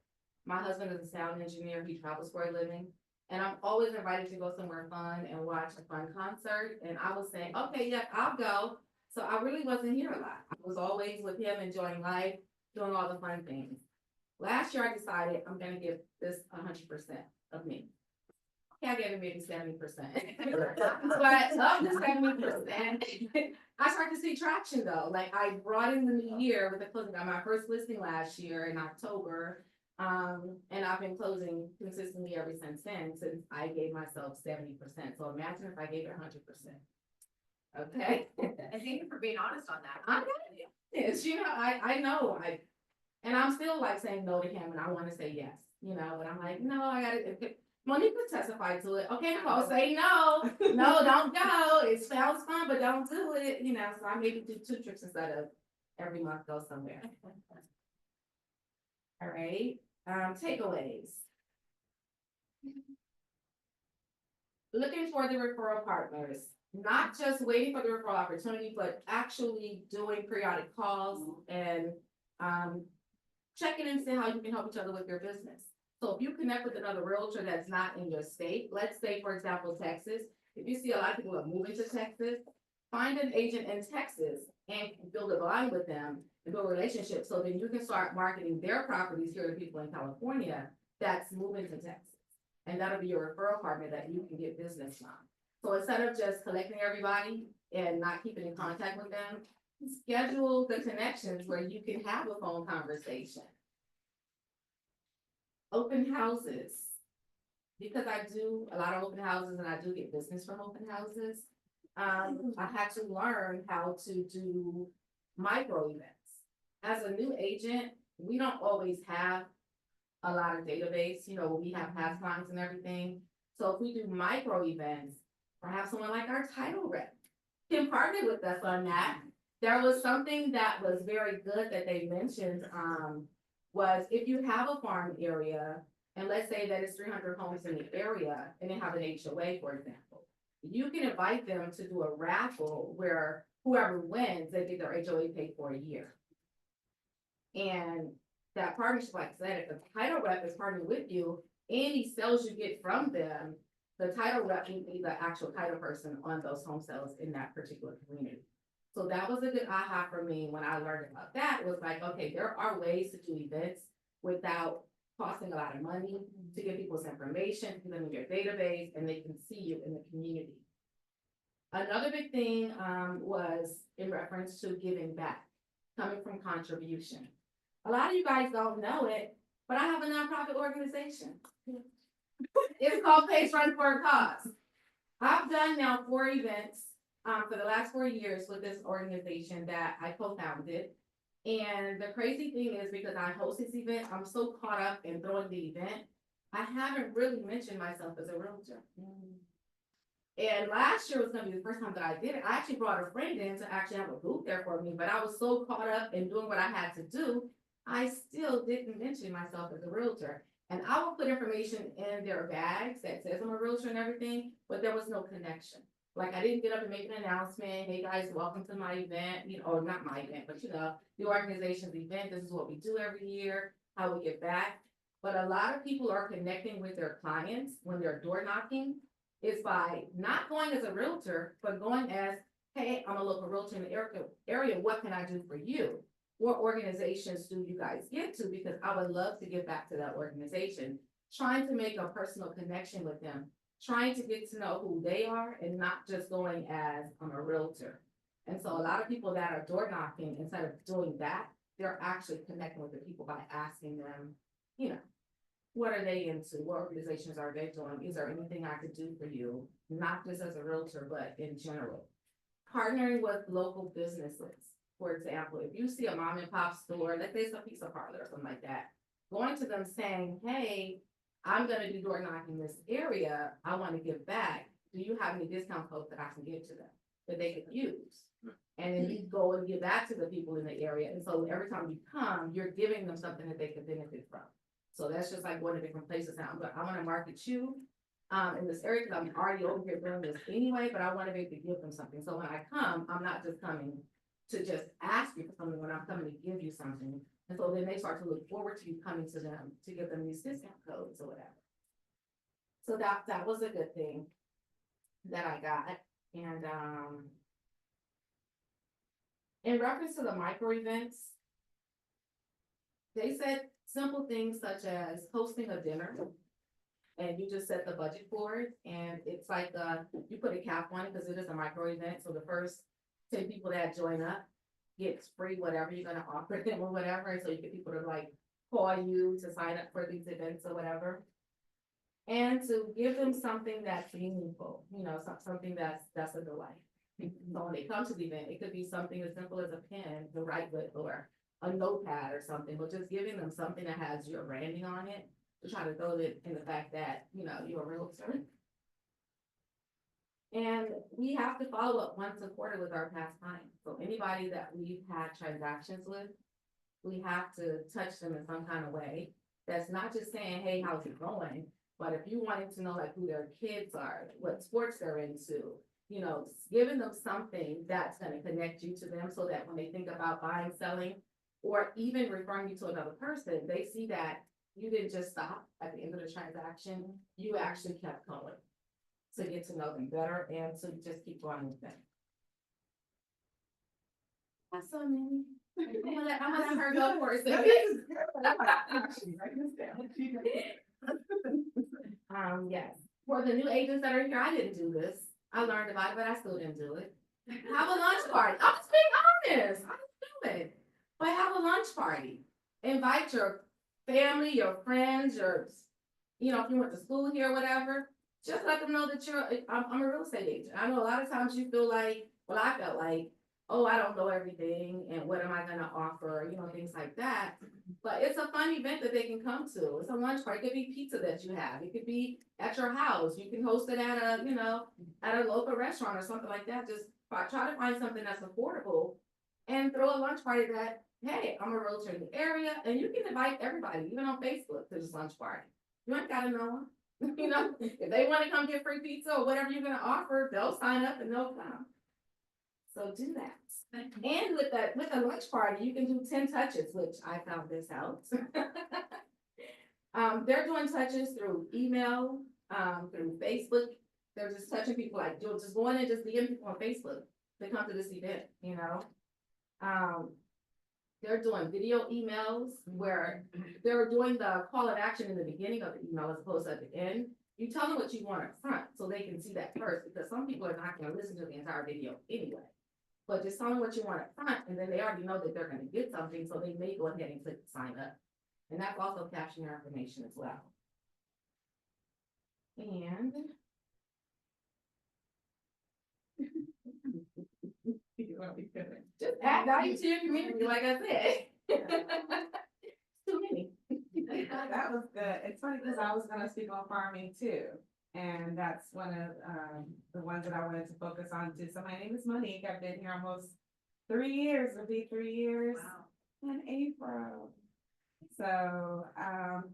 My husband is a sound engineer, he travels for a living. And I'm always invited to go somewhere fun and watch a fun concert. And I was saying, okay, yeah, I'll go. So I really wasn't here a lot. I was always with him, enjoying life, doing all the fun things. Last year I decided I'm gonna give this 100% of me. Okay, I gave it maybe 70%. But of the 70%, I started to see traction though. Like I brought in the new year with the closing. Got my first listing last year in October. And I've been closing consistently ever since then, since I gave myself 70%. So imagine if I gave it 100%. Okay? And thank you for being honest on that. I know it's, I know, and I'm still like saying no to him and I want to say yes, and I'm like, no, I gotta, Monique could testify to it. Okay, Nicole, say no, no, don't go. It sounds fun, but don't do it, so I maybe do 2 trips instead of every month go somewhere. All right, takeaways. Looking for the referral partners, not just waiting for the referral opportunity, but actually doing periodic calls and checking in to see how you can help each other with your business. So if you connect with another realtor that's not in your state, let's say, for example, Texas, if you see a lot of people are moving to Texas, find an agent in Texas and build a bond with them and build a relationship. So then you can start marketing their properties here to people in California that's moving to Texas. And that'll be your referral partner that you can get business from. So instead of just collecting everybody and not keeping in contact with them, schedule the connections where you can have a phone conversation. Open houses. Because I do a lot of open houses and I do get business from open houses. I had to learn how to do micro events. As a new agent, we don't always have a lot of database, we have past clients and everything. So if we do micro events, perhaps someone like our title rep can partner with us on that. There was something that was very good that they mentioned, was if you have a farm area, and let's say that it's 300 homes in the area, and they have an HOA, for example, you can invite them to do a raffle where whoever wins, they get their HOA paid for a year. And that partnership, like I said, if the title rep is partnering with you, any sales you get from them, the title rep will be the actual title person on those home sales in that particular community. So that was a good aha for me when I learned about that. It was like, okay, there are ways to do events without costing a lot of money to get people's information, to them in your database, and they can see you in the community. Another big thing, was in reference to giving back, coming from contribution. A lot of you guys don't know it, but I have a nonprofit organization. It's called Pace Run for a Cause. I've done now 4 events, for the last 4 years with this organization that I co-founded. And the crazy thing is because I host this event, I'm so caught up in throwing the event, I haven't really mentioned myself as a realtor. And last year was gonna be the first time that I did it. I actually brought a friend in to actually have a booth there for me, but I was so caught up in doing what I had to do, I still didn't mention myself as a realtor. And I will put information in their bags that says I'm a realtor and everything, but there was no connection. Like I didn't get up and make an announcement, hey guys, welcome to my event, or not my event, but the organization's event, this is what we do every year, how we get back. But a lot of people are connecting with their clients when they're door knocking, is by not going as a realtor, but going as, hey, I'm a local realtor in the area, what can I do for you? What organizations do you guys give to? Because I would love to give back to that organization, trying to make a personal connection with them, trying to get to know who they are and not just going as I'm a realtor. And so a lot of people that are door knocking, instead of doing that, they're actually connecting with the people by asking them, what are they into? What organizations are they doing? Is there anything I could do for you? Not just as a realtor, but in general. Partnering with local businesses. For example, if you see a mom and pop store, let's say it's a pizza parlor or something like that, going to them saying, hey, I'm gonna do door knocking in this area, I wanna give back. Do you have any discount codes that I can give to them that they could use? And then you go and give that to the people in the area. And so every time you come, you're giving them something that they could benefit from. So that's just like one of the different places now. But I wanna market you in this area, because I'm already over here doing this anyway, but I wanna be able to give them something. So when I come, I'm not just coming to just ask you for something, when I'm coming to give you something. And so then they start to look forward to you coming to them to give them these discount codes or whatever. So that was a good thing that I got. And in reference to the micro events, they said simple things such as hosting a dinner. And you just set the budget for it. And it's like you put a cap on it because it is a micro event. So the first 10 people that join up gets free whatever you're gonna offer them or whatever. And so you get people to like call you to sign up for these events or whatever. And to give them something that's meaningful, something that's a delight. So when they come to the event, it could be something as simple as a pen to write with or a notepad or something, but just giving them something that has your branding on it to try to throw it in the fact that, you're a realtor. And we have to follow up once a quarter with our past clients. So anybody that we've had transactions with, we have to touch them in some kind of way. That's not just saying, hey, how's it going? But if you wanted to know like who their kids are, what sports they're into, giving them something that's gonna connect you to them so that when they think about buying, selling, or even referring you to another person, they see that you didn't just stop at the end of the transaction, you actually kept going. To get to know them better and to just keep going with them. That's so many. I'm gonna let her go for a second. Yes, for the new agents that are here, I didn't do this. I learned about it, but I still didn't do it. Have a lunch party. I'm just being honest. I didn't do it. But have a lunch party. Invite your family, your friends, if you went to school here or whatever. Just let them know that I'm a real estate agent. I know a lot of times you feel like, I felt like, oh, I don't know everything and what am I gonna offer, things like that. But it's a fun event that they can come to. It's a lunch party. It could be pizza that you have. It could be at your house. You can host it at a local restaurant or something like that. Just try to find something that's affordable and throw a lunch party that, hey, I'm a realtor in the area, and you can invite everybody, even on Facebook, to this lunch party. You ain't gotta know them. If they want to come get free pizza or whatever you're gonna offer, they'll sign up and they'll come. So do that. And with the lunch party, you can do 10 touches, which I found this out. They're doing touches through email, through Facebook. They're just touching people like you're just going and just DM people on Facebook to come to this event, They're doing video emails where they're doing the call of action in the beginning of the email as opposed to at the end. You tell them what you want up front, so they can see that first, because some people are not gonna listen to the entire video anyway. But just tell them what you want up front, and then they already know that they're gonna get something, so they may go ahead and click sign up. And that's also capturing your information as well. And. Just add value to your community, like I said. Too many. That was good. It's funny because I was gonna speak on farming too. And that's one of the ones that I wanted to focus on too. So my name is Monique. I've been here almost 3 years. It'll be 3 years in April. So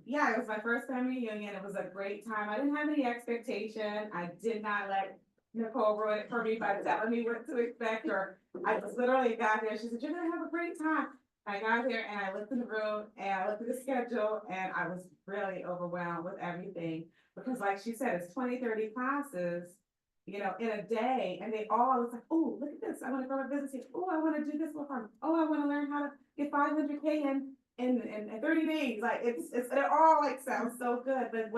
yeah, it was my first family reunion. It was a great time. I didn't have any expectation. I did not let Nicole ruin it for me by telling me what to expect, or I just literally got there. She said, "You're gonna have a great time." I got here and I looked in the room and I looked at the schedule and I was really overwhelmed with everything. Because like she said, it's 20, 30 classes, you know, in a day. And they all was like, "Oh, look at this. I want to grow a business here. Oh, I want to do this with farm. Oh, I want to learn how to get 500K in 30 days." Like it all like sounds so good. But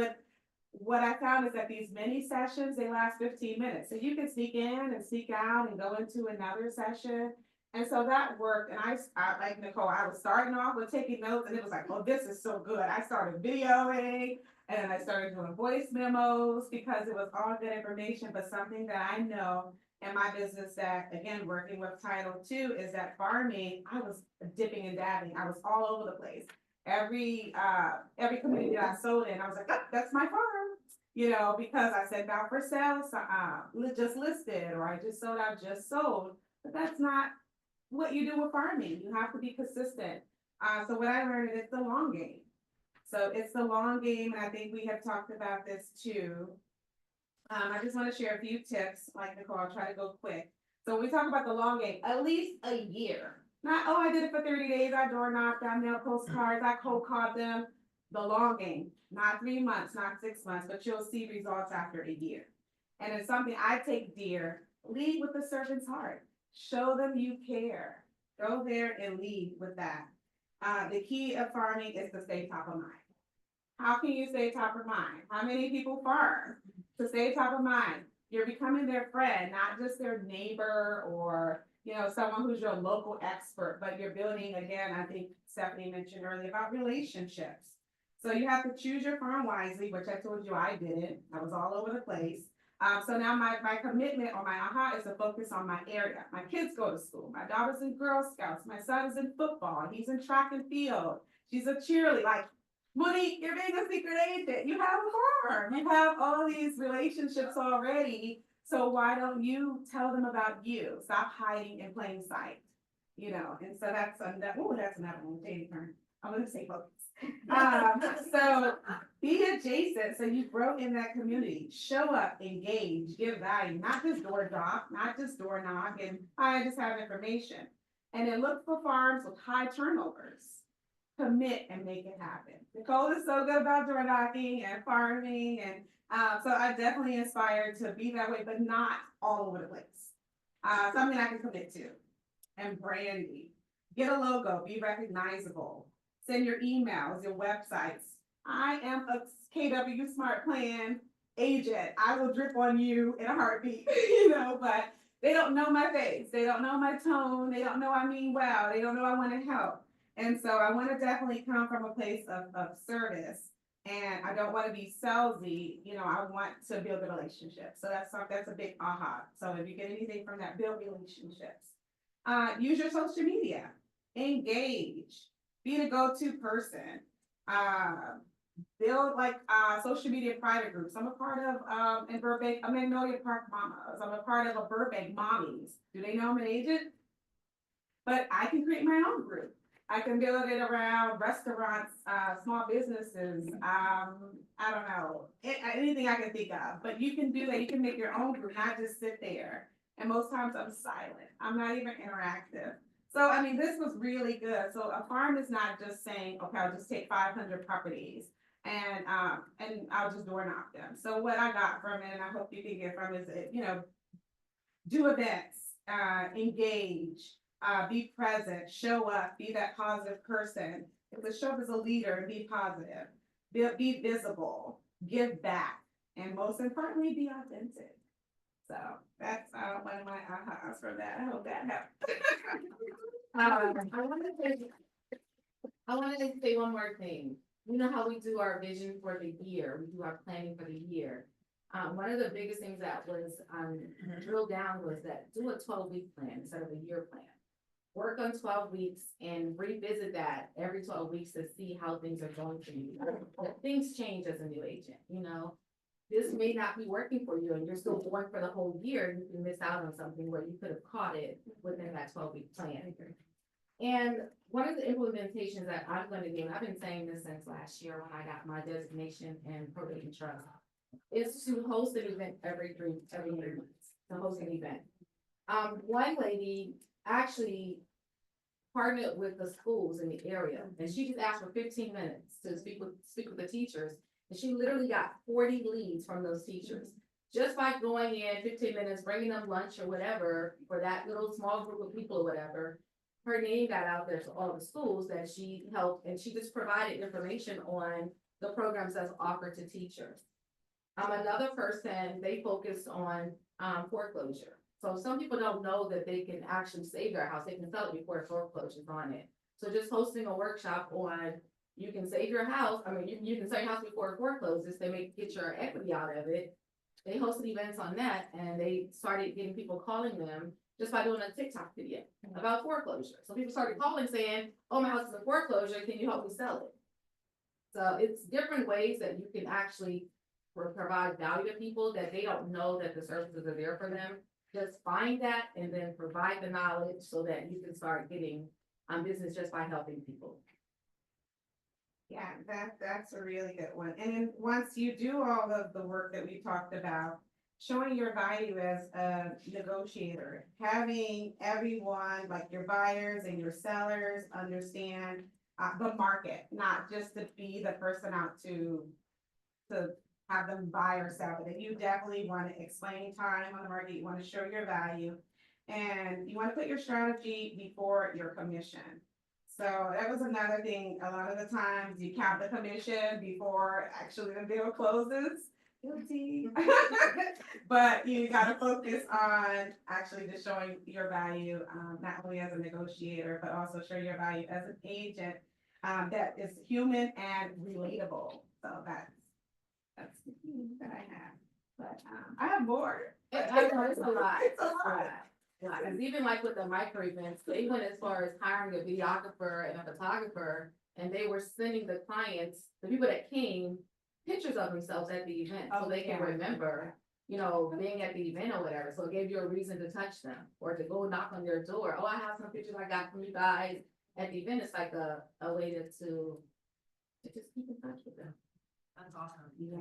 what I found is that these mini sessions, they last 15 minutes. So you can sneak in and sneak out and go into another session. And so that worked. And I like Nicole, I was starting off with taking notes and it was like, "Oh, this is so good." I started videoing and I started doing voice memos because it was all good information. But something that I know in my business that, again, working with Title II, is that farming, I was dipping and dabbing. I was all over the place. Every community that I sold in, I was like, "Oh, that's my farm," you know, because I said out for sale, so, just listed, or I just sold out, just sold. But that's not what you do with farming. You have to be consistent. So what I learned is it's the long game. So it's the long game, and I think we have talked about this too. I just want to share a few tips, like Nicole, I'll try to go quick. So when we talk about the long game, at least a year. Not, "Oh, I did it for 30 days, I door knocked, I mailed postcards, I cold called them." The long game, not 3 months, not 6 months, but you'll see results after a year. And it's something I take dear. Lead with the servant's heart. Show them you care. Go there and lead with that. The key of farming is to stay top of mind. How can you stay top of mind? How many people farm? To stay top of mind, you're becoming their friend, not just their neighbor or, you know, someone who's your local expert, but you're building, again, I think Stephanie mentioned earlier about relationships. So you have to choose your farm wisely, which I told you I didn't. I was all over the place. So now my commitment or my aha is to focus on my area. My kids go to school. My daughter's in Girl Scouts. My son is in football. He's in track and field. She's a cheerleader. Like, Monique, you're being a secret agent. You have a farm. You have all these relationships already. So why don't you tell them about you? Stop hiding in plain sight. You know, and so that's another one. I'm gonna say focus. So be adjacent, so you grow in that community. Show up, engage, give value, not just door knock, and I just have information. And then look for farms with high turnovers. Commit and make it happen. Nicole is so good about door knocking and farming, and so I definitely inspired to be that way, but not all over the place. Something I can commit to. And branding. Get a logo, be recognizable. Send your emails, your websites. I am a KW Smart Plan agent. I will drip on you in a heartbeat, you know, but they don't know my face. They don't know my tone. They don't know I mean well. They don't know I want to help. And so I want to definitely come from a place of service. And I don't want to be salesy, you know, I want to build a relationship. So that's a big aha. So if you get anything from that, build relationships. Use your social media, engage, be the go-to person, build like social media private groups. I'm a part of in Burbank, a Magnolia Park Mamas. I'm a part of a Burbank Mommies. Do they know I'm an agent? But I can create my own group. I can build it around restaurants, small businesses. I don't know, anything I can think of. But you can do that. You can make your own group, not just sit there. And most times I'm silent. I'm not even interactive. So, I mean, this was really good. So a farm is not just saying, okay, I'll just take 500 properties and I'll just door knock them. So what I got from it, and I hope you can get from it, is, you know, do events, engage, be present, show up, be that positive person. If the show up as a leader, be positive, be visible, give back. and most importantly, be authentic. So that's one of my ahas from that. I hope that helped. I wanted to say one more thing. You know how we do our vision for the year, we do our planning for the year. One of the biggest things that was, drilled down was that do a 12-week plan instead of a year plan. Work on 12 weeks and revisit that every 12 weeks to see how things are going for you. Things change as a new agent, you know? This may not be working for you and you're still going for the whole year, you can miss out on something where you could have caught it within that 12-week plan. And one of the implementations that I'm gonna do, and I've been saying this since last year when I got my designation in probate and trust, is to host an event every 3 months, to host an event. One lady actually partnered with the schools in the area, and she just asked for 15 minutes to speak with the teachers. And she literally got 40 leads from those teachers. Just by going in 15 minutes, bringing them lunch or whatever, for that little small group of people or whatever, her name got out there to all the schools that she helped, and she just provided information on the programs that's offered to teachers. Another person, they focus on foreclosure. So some people don't know that they can actually save their house, they can sell it before foreclosure's on it. So just hosting a workshop on, you can save your house, I mean, you can sell your house before it forecloses, they get your equity out of it. They hosted events on that, and they started getting people calling them just by doing a TikTok video about foreclosure. So people started calling saying, oh, my house is in foreclosure, can you help me sell it? So it's different ways that you can actually provide value to people that they don't know that the services are there for them. Just find that and then provide the knowledge so that you can start getting business just by helping people. Yeah, that's a really good one. And then once you do all of the work that we talked about, showing your value as a negotiator, having everyone, like your buyers and your sellers, understand the market, not just to be the person out to have them buy or sell, but you definitely want to explain time on the market, you want to show your value, and you want to put your strategy before your commission. So that was another thing, a lot of the times you count the commission before actually the deal closes. Guilty. But you gotta focus on actually just showing your value, not only as a negotiator, but also show your value as an agent that is human and relatable. So that's the thing that I have. But I have more. I know it's a lot. It's a lot. Yeah, and even like with the micro events, they went as far as hiring a videographer and a photographer, and they were sending the clients, the people that came, pictures of themselves at the event, so they can remember, you know, being at the event or whatever. So it gave you a reason to touch them or to go knock on their door. Oh, I have some pictures I got from you guys at the event. It's like a way to just keep in touch with them. That's awesome. Yeah.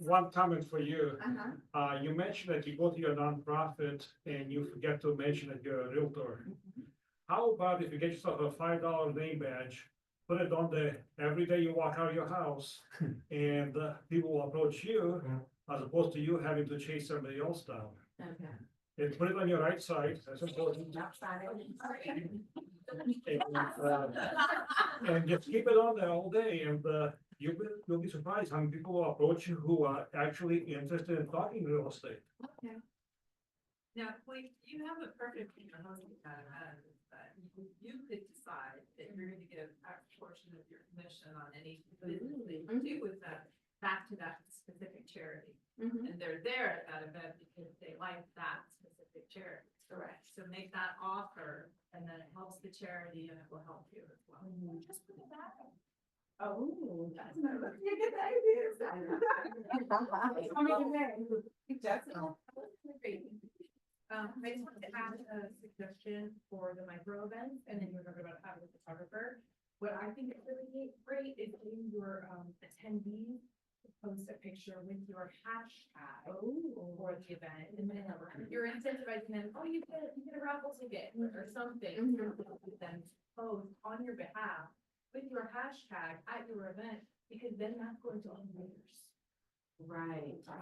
One comment for you. Uh-huh. You mentioned that you go to your nonprofit and you forget to mention that you're a realtor. How about if you get yourself a $5 name badge, put it on every day you walk out of your house, and people will approach you, as opposed to you having to chase somebody else down. Okay. And put it on your right side, that's important. And just keep it on there all day, and you'll be surprised how many people will approach you who are actually interested in talking real estate. Okay. Now, like, you have a perfect, hosting that event, but you could decide that you're gonna give X portion of your commission on any business that you do with them back to that specific charity. Mhm. And they're there at that event because they like that specific charity. Correct. So make that offer, and then it helps the charity and it will help you as well. Just put it back. Oh, that's another good idea. I just wanted to add a suggestion for the micro events, and then you remember about having a photographer. What I think is really great is getting your attendees to post a picture with your hashtag for the event, and then you're incentivizing them, oh, you get a raffle ticket or something. Then post on your behalf with your hashtag at your event, because then that's going to all yours. Right. So,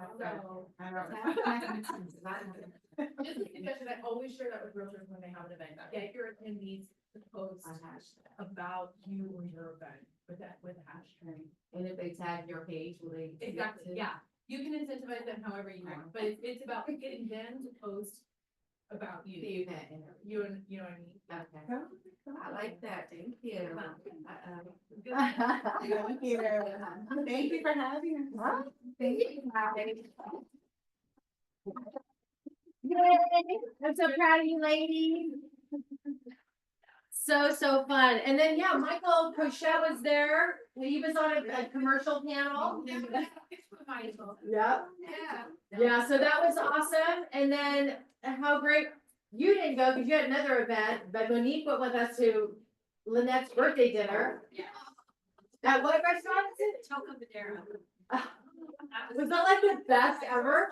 just a suggestion, I always share that with realtors when they have an event. Get your attendees to post A hashtag. about you or your event with a hashtag. And if they tag your page, will they? Exactly, yeah. You can incentivize them however you want, but it's about getting them to post about The you. event and You and, you know what I mean? okay. I like that, thank you. Thank you. Thank you for having us. Thank you. Yay, I'm so proud of you ladies. So fun. And then, yeah, Michael Pochette was there. He was on a commercial panel. Yep. Yeah, so that was awesome. And then how great, you didn't go because you had another event, but Monique went with us to Lynette's birthday dinner. At what restaurant is it? Was that like the best ever?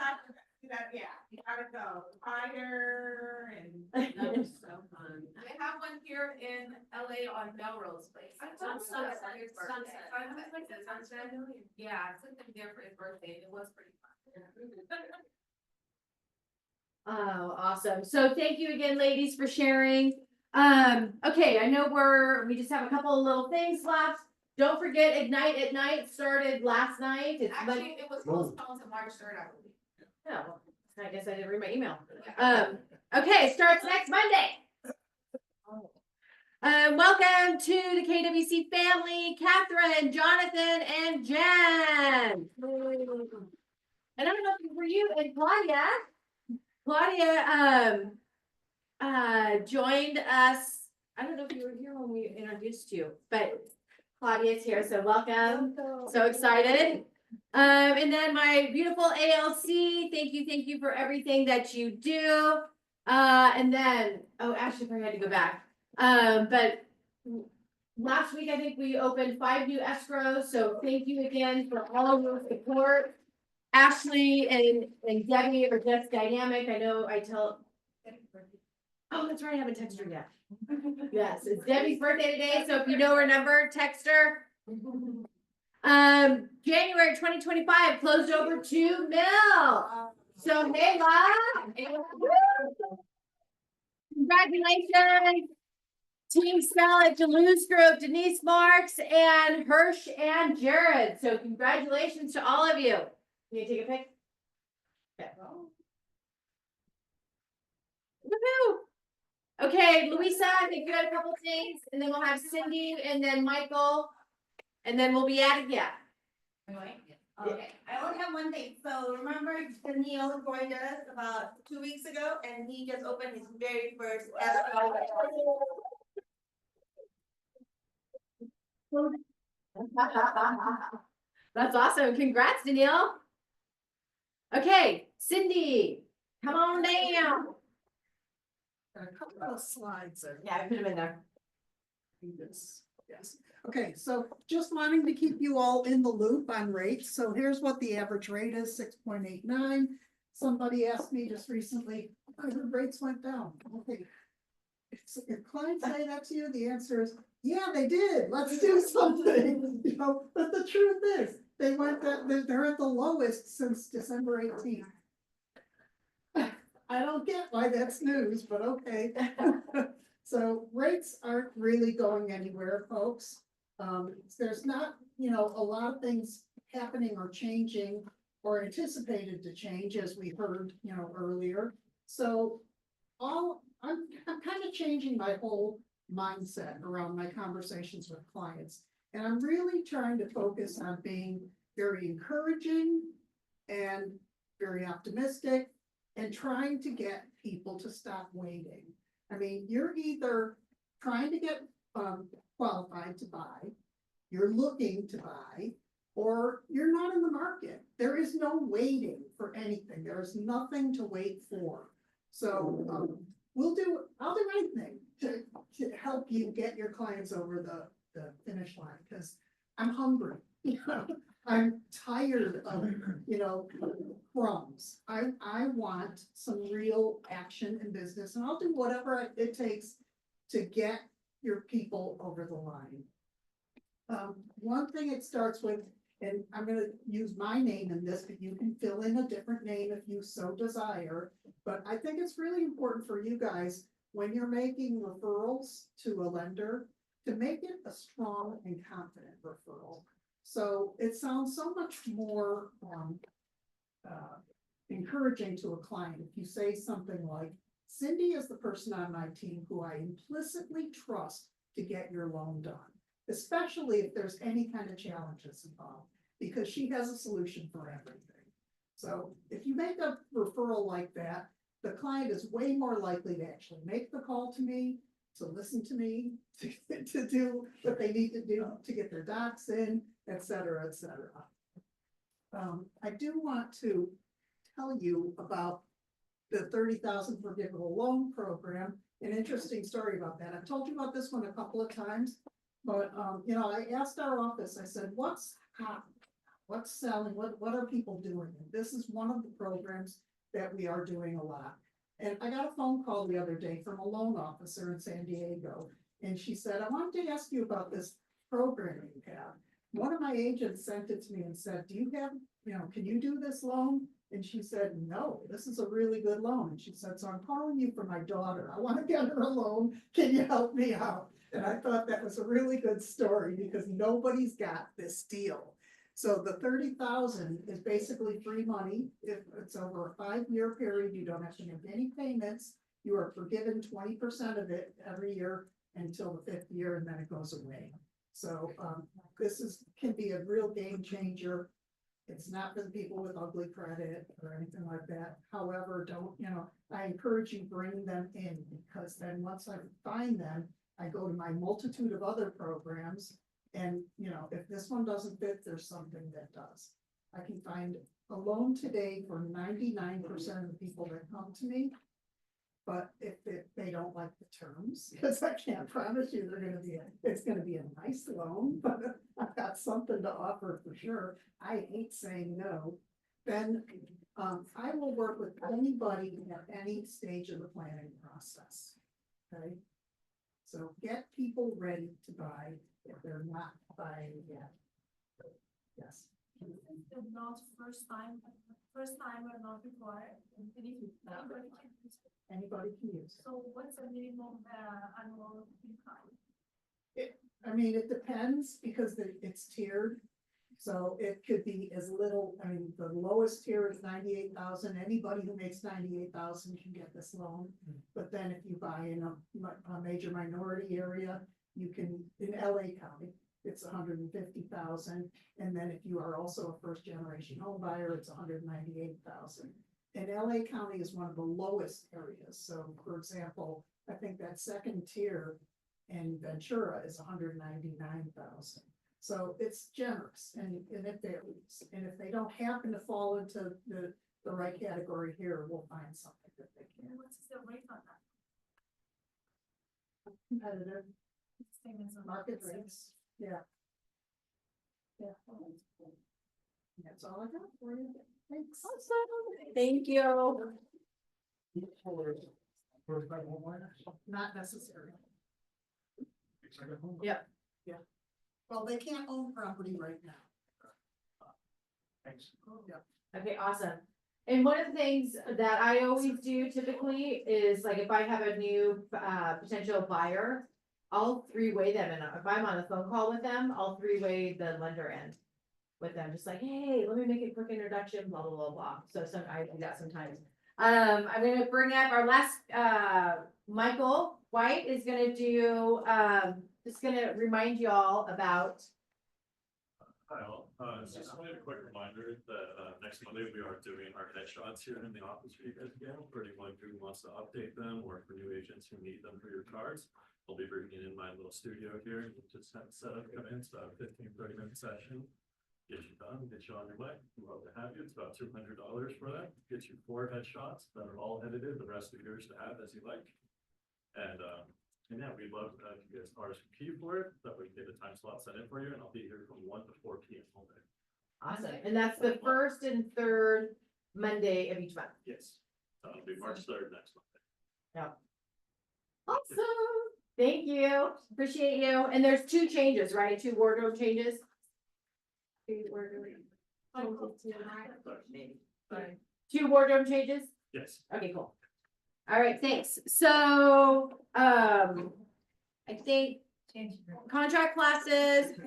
Yeah, you gotta go. Fire and. That was so fun. They have one here in LA on Melrose Place. Sunset. Yeah, I took him there for his birthday, and it was pretty fun. Oh, awesome. So thank you again, ladies, for sharing. Okay, I know we just have a couple of little things left. Don't forget Ignite at Night started last night. It's Actually, it was postponed to March 3rd, I believe. Oh, well, I guess I didn't read my email. Okay, starts next Monday. Welcome to the KWC family, Catherine, Jonathan, and Jen. And I don't know if it were you and Claudia. Claudia, joined us. I don't know if you were here when we introduced you, but Claudia's here, so welcome. So excited. And then my beautiful ALC, thank you for everything that you do. And then, oh, Ashley probably had to go back. But last week, I think we opened 5 new escrows, so thank you again for all of your support. Ashley and Debbie are just dynamic. I know I tell. Oh, that's right, I haven't texted her yet. Yes, it's Debbie's birthday today, so if you know her number, text her. January 2025 closed over 2 mil. So hey, love. Congratulations. Team Spell at Duluth Group, Denise Marks and Hirsch and Jared. So congratulations to all of you. Can you take a pic? Okay. Woohoo. Okay, Louisa, I think you had a couple things, and then we'll have Cindy and then Michael, and then we'll be at it, yeah. Okay, I only have one thing. So remember Daniel joined us about 2 weeks ago and he just opened his very first escrow. That's awesome. Congrats, Danielle. Okay, Cindy, come on down. A couple of slides there. Yeah, I put them in there. Yes, okay, so just wanting to keep you all in the loop on rates, so here's what the average rate is, 6.89. Somebody asked me just recently, "Oh, the rates went down." Okay. If clients say that to you, the answer is, yeah, they did, let's do something, you know, but the truth is, they went that, they're at the lowest since December 18th. I don't get why that's news, but okay. So rates aren't really going anywhere, folks. There's not, you know, a lot of things happening or changing or anticipated to change, as we heard, you know, earlier. So I'm kind of changing my whole mindset around my conversations with clients. And I'm really trying to focus on being very encouraging and very optimistic and trying to get people to stop waiting. I mean, you're either trying to get qualified to buy, you're looking to buy, or you're not in the market. There is no waiting for anything. There is nothing to wait for. So I'll do anything to help you get your clients over the finish line, because I'm hungry. You know, I'm tired of, you know, crumbs. I want some real action in business, and I'll do whatever it takes to get your people over the line. One thing it starts with, and I'm gonna use my name in this, but you can fill in a different name if you so desire. But I think it's really important for you guys when you're making referrals to a lender, to make it a strong and confident referral. So it sounds so much more, encouraging to a client if you say something like, Cindy is the person on my team who I implicitly trust to get your loan done, especially if there's any kind of challenges involved, because she has a solution for everything. So if you make a referral like that, the client is way more likely to actually make the call to me, to listen to me, to do what they need to do to get their docs in, et cetera, et cetera. I do want to tell you about the 30,000 forgivable loan program. An interesting story about that. I've told you about this one a couple of times, but, you know, I asked our office, I said, what's hot? What's selling? What are people doing? And this is one of the programs that we are doing a lot. And I got a phone call the other day from a loan officer in San Diego. And she said, I wanted to ask you about this program you have. One of my agents sent it to me and said, do you have, you know, can you do this loan? And she said, no, this is a really good loan. And she said, so I'm calling you for my daughter. I want to get her a loan. Can you help me out? And I thought that was a really good story because nobody's got this deal. So the 30,000 is basically free money. If it's over a 5-year period, you don't have to make any payments. You are forgiven 20% of it every year until the 5th year, and then it goes away. So this can be a real game changer. It's not for the people with ugly credit or anything like that. However, I encourage you bring them in, because then once I find them, I go to my multitude of other programs. And, you know, if this one doesn't fit, there's something that does. I can find a loan today for 99% of the people that come to me. But if they don't like the terms, because I can't promise you it's gonna be a nice loan, but I've got something to offer for sure. I hate saying no. Then I will work with anybody at any stage of the planning process. Okay? So get people ready to buy if they're not buying yet. Yes. The not first time or not required. Anybody can use it. So what's the minimum annual income? I mean, it depends because it's tiered. So it could be as little, I mean, the lowest tier is 98,000. Anybody who makes 98,000 can get this loan. But then if you buy in a major minority area, you can, in LA County, it's 150,000. And then if you are also a first generation home buyer, it's 198,000. And LA County is one of the lowest areas. So for example, I think that second tier in Ventura is 199,000. So it's generous and it varies. And if they don't happen to fall into the right category here, we'll find something that they can. What's the rate on that? Competitive Same as a market rates. Yeah. Yeah. That's all I got for you. Thanks. Awesome. Thank you. First time home buyers? Not necessary. Second home? Yep. Well, they can't own property right now. Thanks. Okay, awesome. And one of the things that I always do typically is like if I have a new potential buyer, I'll 3-way them, and if I'm on a phone call with them, I'll 3-way the lender end with them, just like, hey, let me make a quick introduction, blah, blah, blah, blah. So I do that sometimes. I'm gonna bring up our last, Michael White is gonna do, just gonna remind y'all about. Hi all, just wanted a quick reminder that next Monday we are doing our headshots here in the office for you guys again. For anyone who wants to update them or for new agents who need them for your cards, I'll be bringing in my little studio here. We'll just have it set up, come in, it's about a 15-30 minute session. Get you done, get you on your way. We'd love to have you. It's about $200 for that. Get you 4 headshots that are all edited. The rest are yours to have as you like. And yeah, we'd love if you guys RSVP for it, that we can get a time slot set in for you, and I'll be here from 1 to 4 p.m. all day. Awesome. And that's the first and third Monday of each month. Yes, it'll be March 3rd next Monday. Yeah. Awesome. Thank you. Appreciate you. And there's 2 changes, right? 2 wardrobe changes. 2 wardrobe changes? Yes. Okay, cool. All right, thanks. So, I think contract classes,